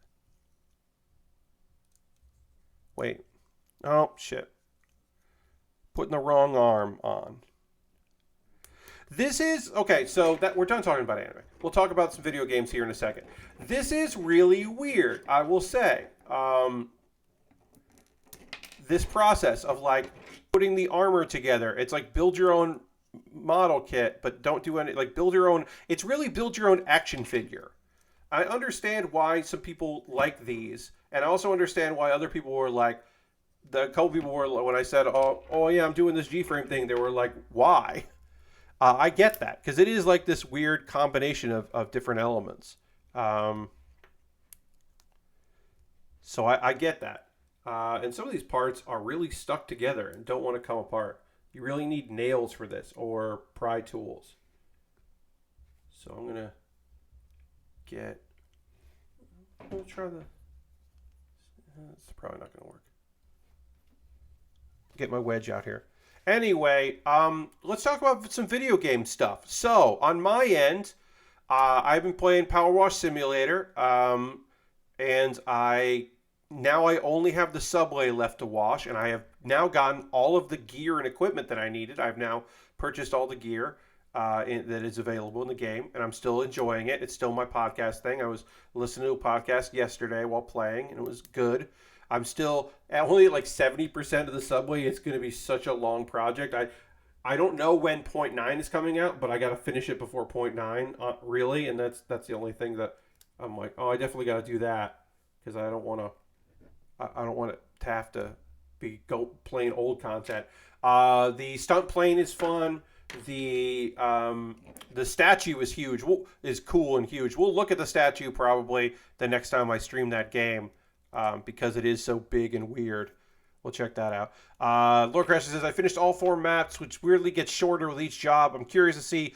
Wait. Oh, shit. Putting the wrong arm on. This is... Okay, so that we're done talking about anime. We'll talk about some video games here in a second. This is really weird, I will say. This process of, like, putting the armor together. It's like build your own model kit, but don't do any, like, build your own. It's really build your own action figure. I understand why some people like these, and I also understand why other people were like, a couple people were, when I said, oh yeah, I'm doing this G Frame thing, they were like, why? I get that, because it is like this weird combination of different elements. So I get that. And some of these parts are really stuck together and don't want to come apart. You really need nails for this or pry tools. So I'm going to get... I'm going to try the... It's probably not going to work. Get my wedge out here. Anyway, let's talk about some video game stuff. So, on my end, I've been playing Power Wash Simulator, and I only have the subway left to wash, and I have now gotten all of the gear and equipment that I needed. I've now purchased all the gear that is available in the game, and I'm still enjoying it. It's still my podcast thing. I was listening to a podcast yesterday while playing, and it was good. I'm still only at like 70% of the subway. It's going to be such a long project. I don't know when 0.9 is coming out, but I got to finish it before 0.9, really, and that's the only thing that I'm like, oh, I definitely got to do that because I don't want it to have to be playing old content. The stunt plane is fun. The statue is huge. Is cool and huge. We'll look at the statue probably the next time I stream that game. Because it is so big and weird. We'll check that out. Lord Crest says, I finished all 4 maps, which weirdly gets shorter with each job. I'm curious to see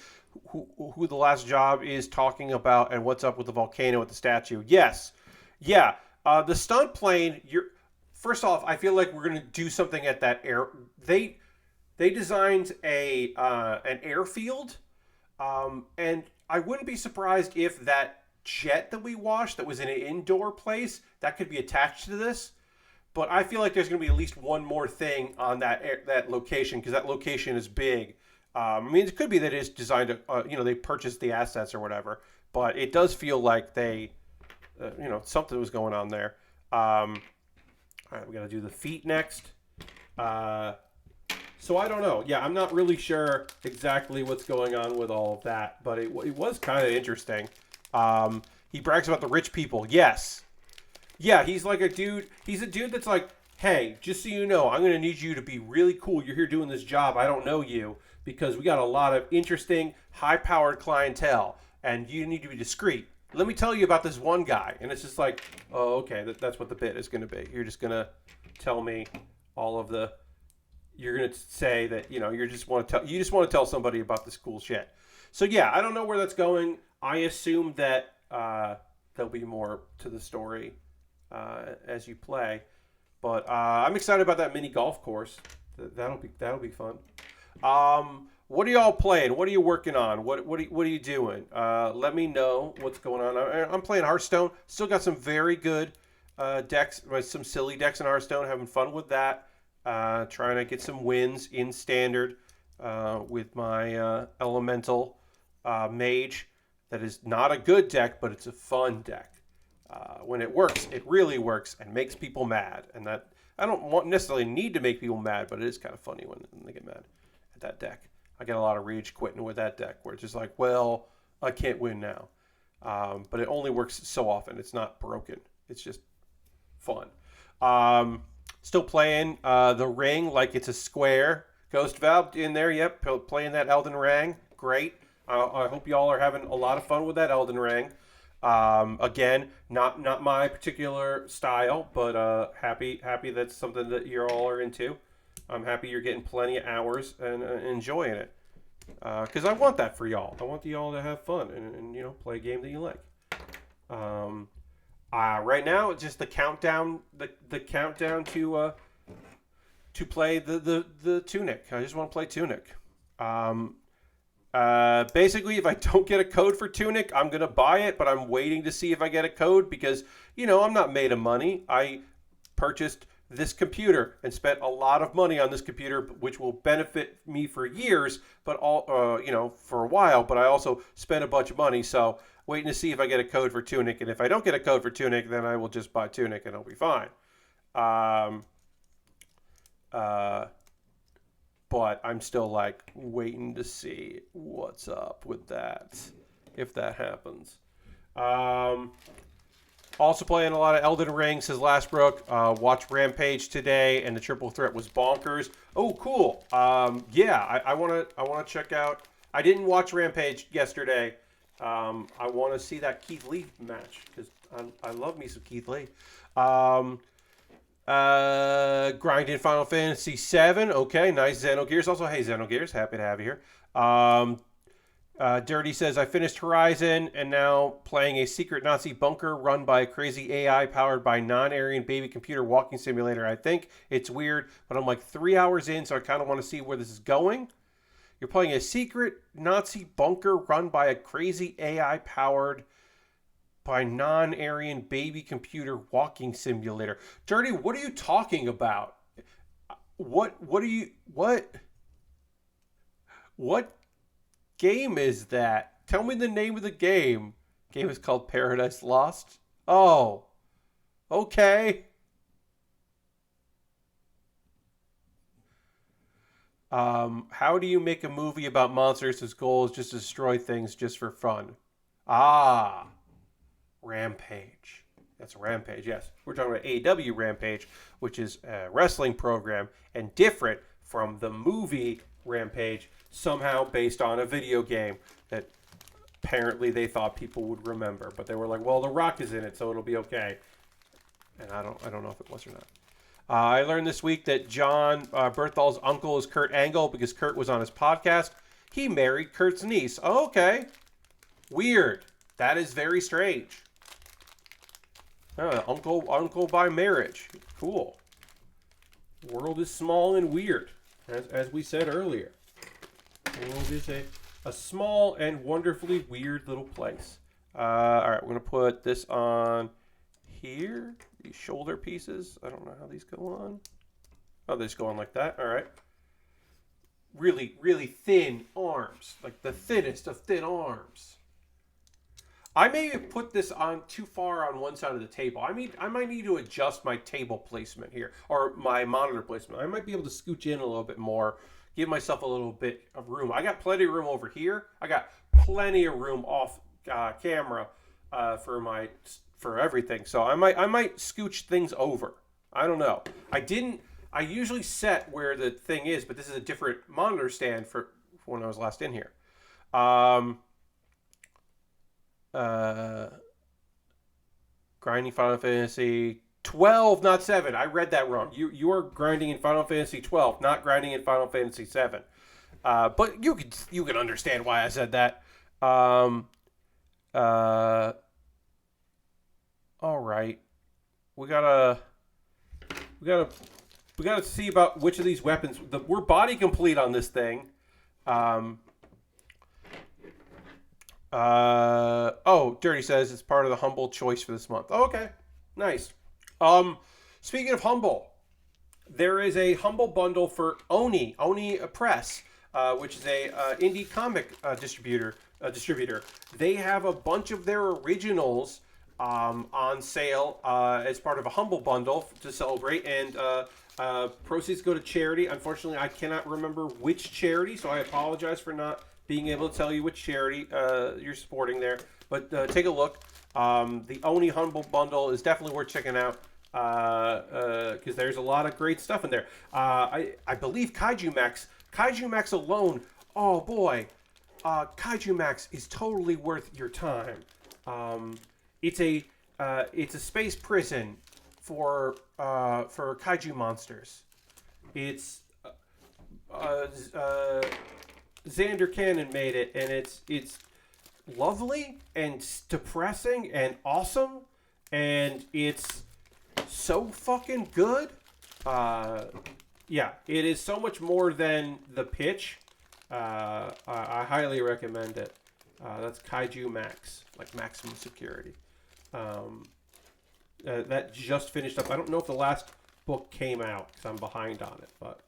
who the last job is talking about and what's up with the volcano with the statue. Yes. Yeah. The stunt plane, first off, I feel like we're going to do something at that air. They designed an airfield, and I wouldn't be surprised if that jet that we washed that was in an indoor place that could be attached to this, but I feel like there's going to be at least one more thing on that location because that location is big. I mean, it could be that it's designed to, they purchased the assets or whatever, but it does feel like they, something was going on there. All right, we got to do the feet next. So I don't know. Yeah, I'm not really sure exactly what's going on with all of that, but it was kind of interesting. He brags about the rich people. Yes. Yeah, he's like a dude. He's a dude that's like, hey, just so you know, I'm going to need you to be really cool. You're here doing this job. I don't know you because we got a lot of interesting, high-powered clientele, and you need to be discreet. Let me tell you about this one guy. And it's just like, oh, okay, that's what the bit is going to be. You're just going to tell me all of the... You're going to say that, you just want to tell somebody about this cool shit. So, yeah, I don't know where that's going. I assume that there'll be more to the story as you play, but I'm excited about that mini golf course. That'll be fun. What are y'all playing? What are you working on? What are you doing? Let me know what's going on. I'm playing Hearthstone. Still got some very good decks, some silly decks in Hearthstone. Having fun with that. Trying to get some wins in standard with my elemental mage. That is not a good deck, but it's a fun deck. When it works, it really works and makes people mad. And that I don't necessarily need to make people mad, but it is kind of funny when they get mad at that deck. I get a lot of rage quitting with that deck where it's just like, well, I can't win now. But it only works so often. It's not broken. It's just fun. Still playing The Ring like it's a square. Ghost Valve in there, yep. Playing that Elden Ring. Great. I hope y'all are having a lot of fun with that Elden Ring. Again, not my particular style, but happy that's something that you all are into. I'm happy you're getting plenty of hours and enjoying it. Because I want that for y'all. I want y'all to have fun and play a game that you like. Right now, it's just the countdown. The countdown to play the Tunic. I just want to play Tunic. Basically, if I don't get a code for Tunic, I'm gonna buy it. But I'm waiting to see if I get a code because I'm not made of money. I purchased this computer and spent a lot of money on this computer, which will benefit me for years, but for a while. But I also spent a bunch of money, so waiting to see if I get a code for Tunic. And if I don't get a code for Tunic, then I will just buy Tunic and I'll be fine. But I'm still waiting to see what's up with that, if that happens. Also playing a lot of Elden Ring, says Lastbrook. Watched Rampage today, and the triple threat was bonkers. Oh, cool. Yeah, I wanna check out. I didn't watch Rampage yesterday. I want to see that Keith Lee match because I love me some Keith Lee. Grinding Final Fantasy VII. Okay, nice. Xenogears. Also, hey, Xenogears. Happy to have you here. Dirty says, I finished Horizon and now playing a secret Nazi bunker run by a crazy AI powered by non-Aryan baby computer walking simulator. I think it's weird, but I'm like 3 hours in, so I kind of want to see where this is going. You're playing a secret Nazi bunker run by a crazy AI powered by non-Aryan baby computer walking simulator. Dirty, what are you talking about? What game is that? Tell me the name of the game. Game is called Paradise Lost. Oh, okay. How do you make a movie about monsters whose goal is just to destroy things just for fun? Ah, Rampage. That's Rampage, yes. We're talking about AEW Rampage, which is a wrestling program and different from the movie Rampage, somehow based on a video game that apparently they thought people would remember. But they were like, well, The Rock is in it, so it'll be okay. And I don't know if it was or not. I learned this week that John Berthal's uncle is Kurt Angle because Kurt was on his podcast. He married Kurt's niece. Oh, okay. Weird. That is very strange. Uncle by marriage. Cool. World is small and weird, as we said earlier. The world is a small and wonderfully weird little place. All right, we're going to put this on here. These shoulder pieces. I don't know how these go on. Oh, they just go on like that. All right. Really, really thin arms. Like the thinnest of thin arms. I may have put this on too far on one side of the table. I might need to adjust my table placement here, or my monitor placement. I might be able to scooch in a little bit more, give myself a little bit of room. I got plenty of room over here. I got plenty of room off camera for everything. So I might scooch things over. I don't know. I usually set where the thing is, but this is a different monitor stand for when I was last in here. Grinding Final Fantasy 12, not 7. I read that wrong. You are grinding in Final Fantasy 12, not grinding in Final Fantasy 7. But you can understand why I said that. All right. We gotta see about which of these weapons. We're body complete on this thing. Dirty says it's part of the Humble choice for this month. Oh, okay. Nice. Speaking of Humble, there is a Humble bundle for Oni Press, which is a indie comic distributor. They have a bunch of their originals on sale as part of a Humble bundle to celebrate, and proceeds go to charity. Unfortunately, I cannot remember which charity, so I apologize for not being able to tell you which charity you're supporting there. But take a look. The Oni Humble Bundle is definitely worth checking out because there's a lot of great stuff in there. I believe Kaiju Max alone, oh boy, Kaiju Max is totally worth your time. It's a space prison for kaiju monsters. It's Xander Cannon made it, and it's lovely and depressing and awesome, and it's so fucking good. Yeah, it is so much more than the pitch. I highly recommend it. That's Kaiju Max, like maximum security. That just finished up. I don't know if the last book came out because I'm behind on it, but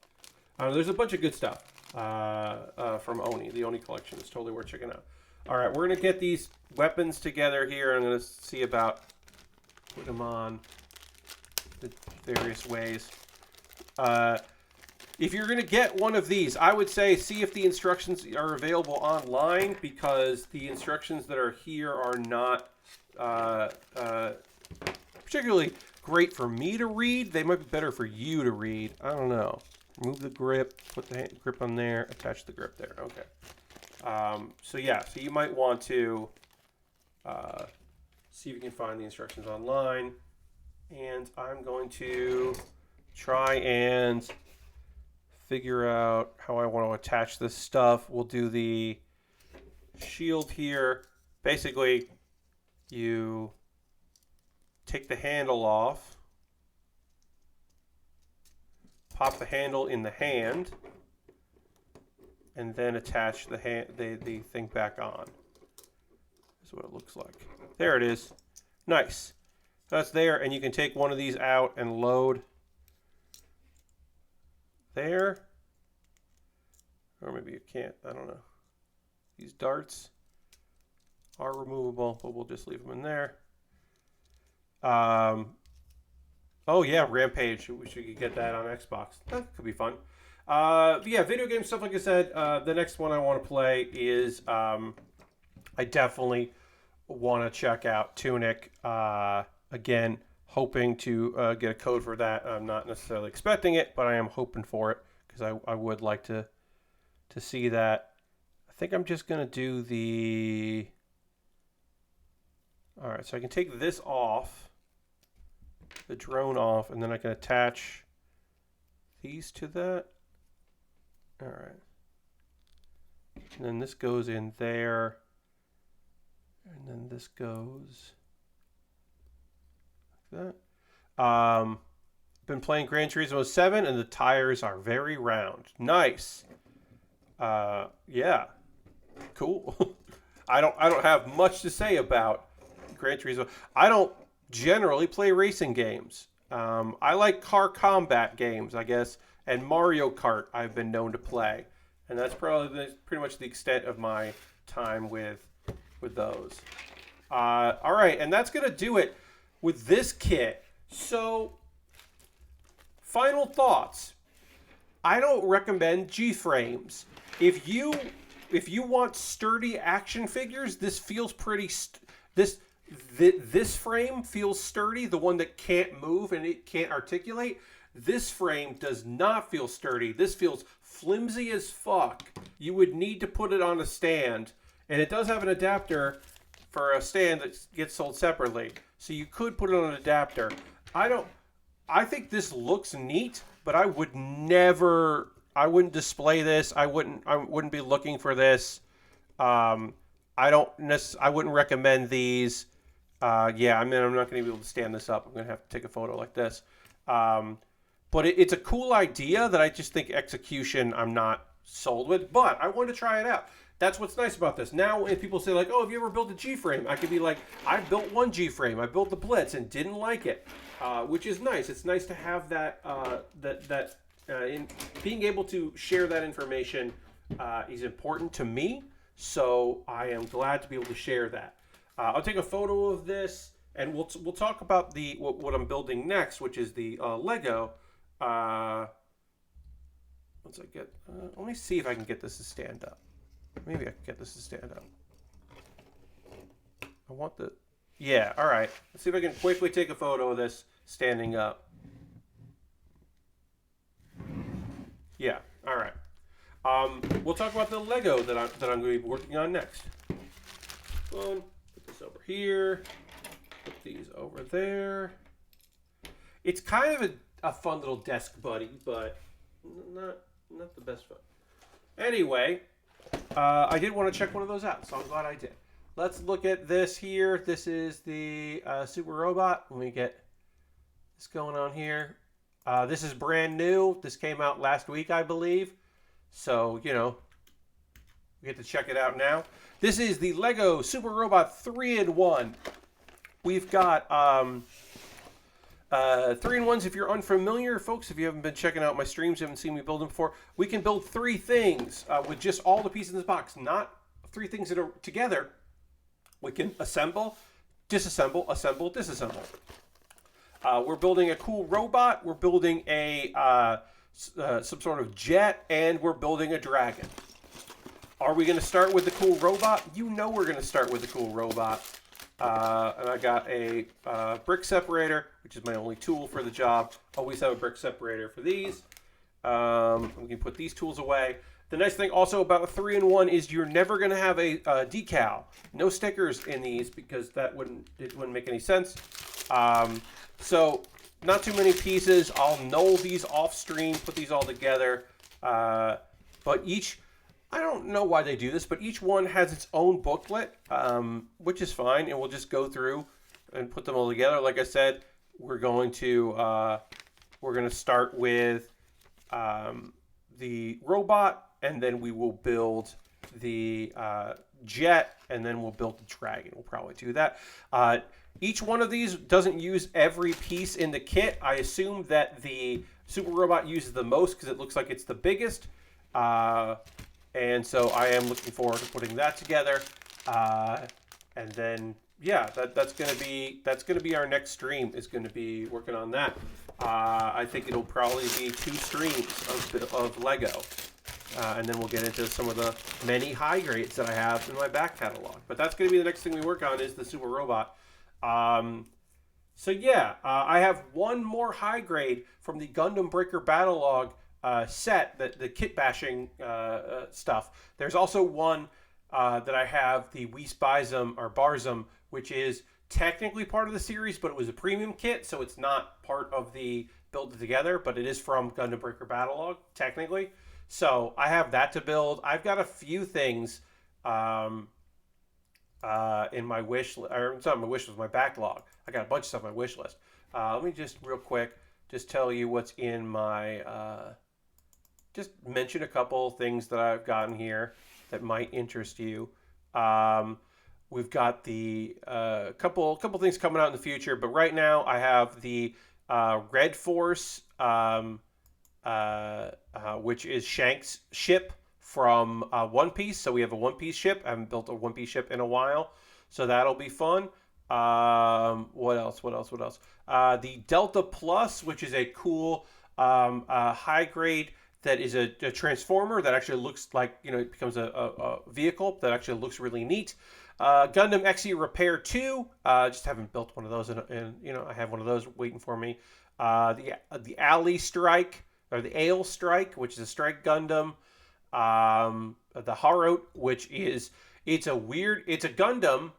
there's a bunch of good stuff from Oni. The Oni collection is totally worth checking out. All right, we're going to get these weapons together here. I'm going to see about putting them on the various ways. If you're going to get one of these, I would say see if the instructions are available online, because the instructions that are here are not particularly great for me to read. They might be better for you to read. I don't know. Remove the grip, put the grip on there, attach the grip there. Okay. So you might want to see if you can find the instructions online And I'm going to try and figure out how I want to attach this stuff. We'll do the shield here. Basically, you take the handle off, pop the handle in the hand, and then attach the thing back on. This is what it looks like. There it is. Nice. That's there, and you can take one of these out and load there. Or maybe you can't. I don't know. These darts are removable, but we'll just leave them in there. Oh yeah, Rampage. We should get that on Xbox. That could be fun. Yeah, video game stuff. Like I said, the next one I want to play is I definitely want to check out Tunic. Again, hoping to get a code for that. I'm not necessarily expecting it, but I am hoping for it because I would like to see that. I think I'm just gonna do the. All right, so I can take this off, the drone off, and then I can attach these to that. All right. And then this goes in there. And then this goes like that. Been playing Gran Turismo 7 and the tires are very round. Nice. Yeah. Cool. I don't have much to say about Gran Turismo. I don't generally play racing games. I like car combat games, I guess, and Mario Kart I've been known to play. And that's probably pretty much the extent of my time with those. All right, and that's going to do it with this kit. So, final thoughts. I don't recommend G-frames. If you want sturdy action figures, this feels pretty... This frame feels sturdy, the one that can't move and it can't articulate. This frame does not feel sturdy. This feels flimsy as fuck. You would need to put it on a stand. And it does have an adapter for a stand that gets sold separately. So you could put it on an adapter. I think this looks neat, but I wouldn't display this. I wouldn't be looking for this. I wouldn't recommend these. Yeah, I mean, I'm not going to be able to stand this up. I'm going to have to take a photo like this. But it's a cool idea that I just think execution I'm not sold with. But I want to try it out. That's what's nice about this. Now, if people say like, "Oh, have you ever built a G-frame?" I could be like, "I built one G-frame. I built the Blitz and didn't like it," which is nice. It's nice to have that. In being able to share that information is important to me. So I am glad to be able to share that. I'll take a photo of this, and we'll talk about what I'm building next, which is the Lego. Once I get, let me see if I can get this to stand up. Maybe I can get this to stand up. I want the... Yeah, all right. Let's see if I can quickly take a photo of this standing up. Yeah, all right. We'll talk about the Lego that I'm going to be working on next. Put this over here. Put these over there. It's kind of a fun little desk buddy, but not the best fun. Anyway... I did want to check one of those out, so I'm glad I did. Let's look at this here. This is the Super Robot. Let me get this going on here. This is brand new. This came out last week, I believe. So, you know, we get to check it out now. This is the Lego Super Robot 3-in-1. We've got 3-in-1s. If you're unfamiliar, folks, if you haven't been checking out my streams, you haven't seen me build them before, we can build 3 things with just all the pieces in this box, not 3 things that are together. We can assemble, disassemble, assemble, disassemble. We're building a cool robot. We're building some sort of jet, and we're building a dragon. Are we going to start with the cool robot? You know we're going to start with the cool robot. And I got a brick separator, which is my only tool for the job. Always have a brick separator for these. We can put these tools away. The nice thing also about a 3-in-1 is you're never going to have a decal. No stickers in these because it wouldn't make any sense. So not too many pieces. I'll null these off stream, put these all together. But each, I don't know why they do this, but each one has its own booklet, which is fine. And we'll just go through and put them all together. Like I said, we're going to start with the robot, and then we will build the jet, and then we'll build the dragon. We'll probably do that. Each one of these doesn't use every piece in the kit. I assume that the Super Robot uses the most because it looks like it's the biggest. And so I am looking forward to putting that together. And then, yeah, that's gonna be our next stream. Is gonna be working on that. I think it'll probably be 2 streams of Lego. And then we'll get into some of the many high grades that I have in my back catalog. But that's going to be the next thing we work on, is the Super Robot. So yeah, I have one more high grade from the Gundam Breaker Battle Log set, the kit bashing stuff. There's also one that I have, the Weiss Barzum, which is technically part of the series, but it was a premium kit, so it's not part of the Build It Together, but it is from Gundam Breaker Battle Log, technically. So I have that to build. I've got a few things in my wish list, or it's not my wish list, my backlog. I got a bunch of stuff on my wish list. Let me just real quick just tell you what's in my, just mention a couple things that I've gotten here that might interest you. We've got the couple things coming out in the future, but right now I have the Red Force, which is Shank's ship from One Piece. So we have a One Piece ship. I haven't built a One Piece ship in a while, so that'll be fun. What else? The Delta Plus, which is a cool high grade that is a transformer that actually looks like, it becomes a vehicle that actually looks really neat. Gundam XE Repair 2. Just haven't built one of those, and I have one of those waiting for me. The Alley Strike, or the Ale Strike, which is a strike Gundam. The Harrote, which is, it's a Gundam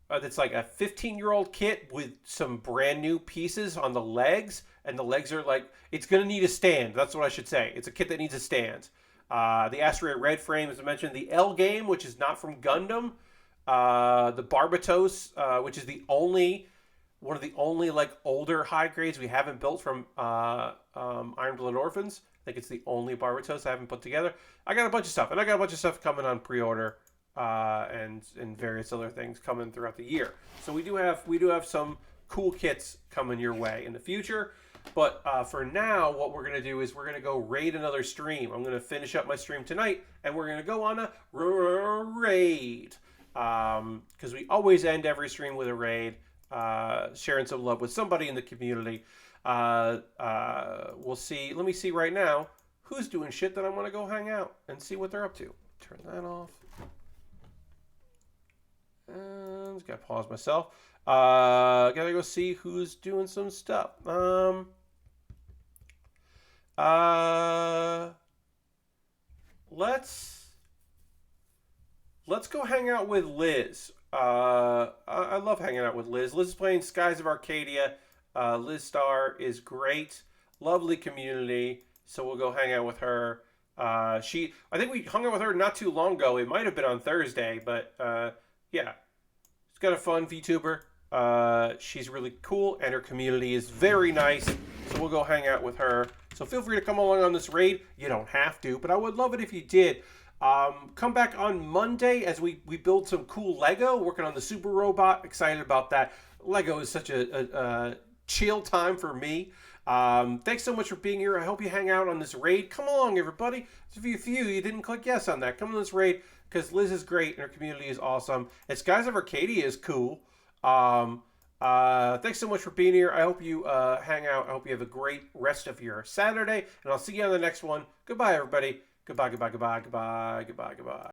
that's like a 15-year-old kit with some brand new pieces on the legs, and the legs are like, it's going to need a stand. That's what I should say. It's a kit that needs a stand. The Asteroid Red Frame, as I mentioned. The L Game, which is not from Gundam. The Barbatos, which is one of the only like older high grades we haven't built from Iron Blood Orphans. I think it's the only Barbatos I haven't put together. I got a bunch of stuff, and I got a bunch of stuff coming on pre-order, and various other things coming throughout the year. So we do have some cool kits coming your way in the future. But for now, what we're gonna do is we're gonna go raid another stream. I'm gonna finish up my stream tonight, and we're gonna go on a raid, because we always end every stream with a raid. Sharing some love with somebody in the community. We'll see. Let me see right now who's doing shit that I want to go hang out and see what they're up to. Turn that off. And just gotta pause myself. Gotta go see who's doing some stuff. Let's go hang out with Liz. I love hanging out with Liz. Liz is playing Skies of Arcadia. Liz Starr is great. Lovely community. So we'll go hang out with her. I think we hung out with her not too long ago. It might have been on Thursday, but yeah. She's got a fun VTuber. She's really cool, and her community is very nice. So we'll go hang out with her. So feel free to come along on this raid. You don't have to, but I would love it if you did. Come back on Monday as we build some cool Lego, working on the Super Robot. Excited about that. Lego is such a chill time for me. Thanks so much for being here. I hope you hang out on this raid. Come along, everybody. There's a few you didn't click yes on that. Come on this raid, because Liz is great and her community is awesome. And Skies of Arcadia is cool. Thanks so much for being here. I hope you hang out. I hope you have a great rest of your Saturday, and I'll see you on the next one. Goodbye, everybody. Goodbye, goodbye, goodbye, goodbye, goodbye, goodbye.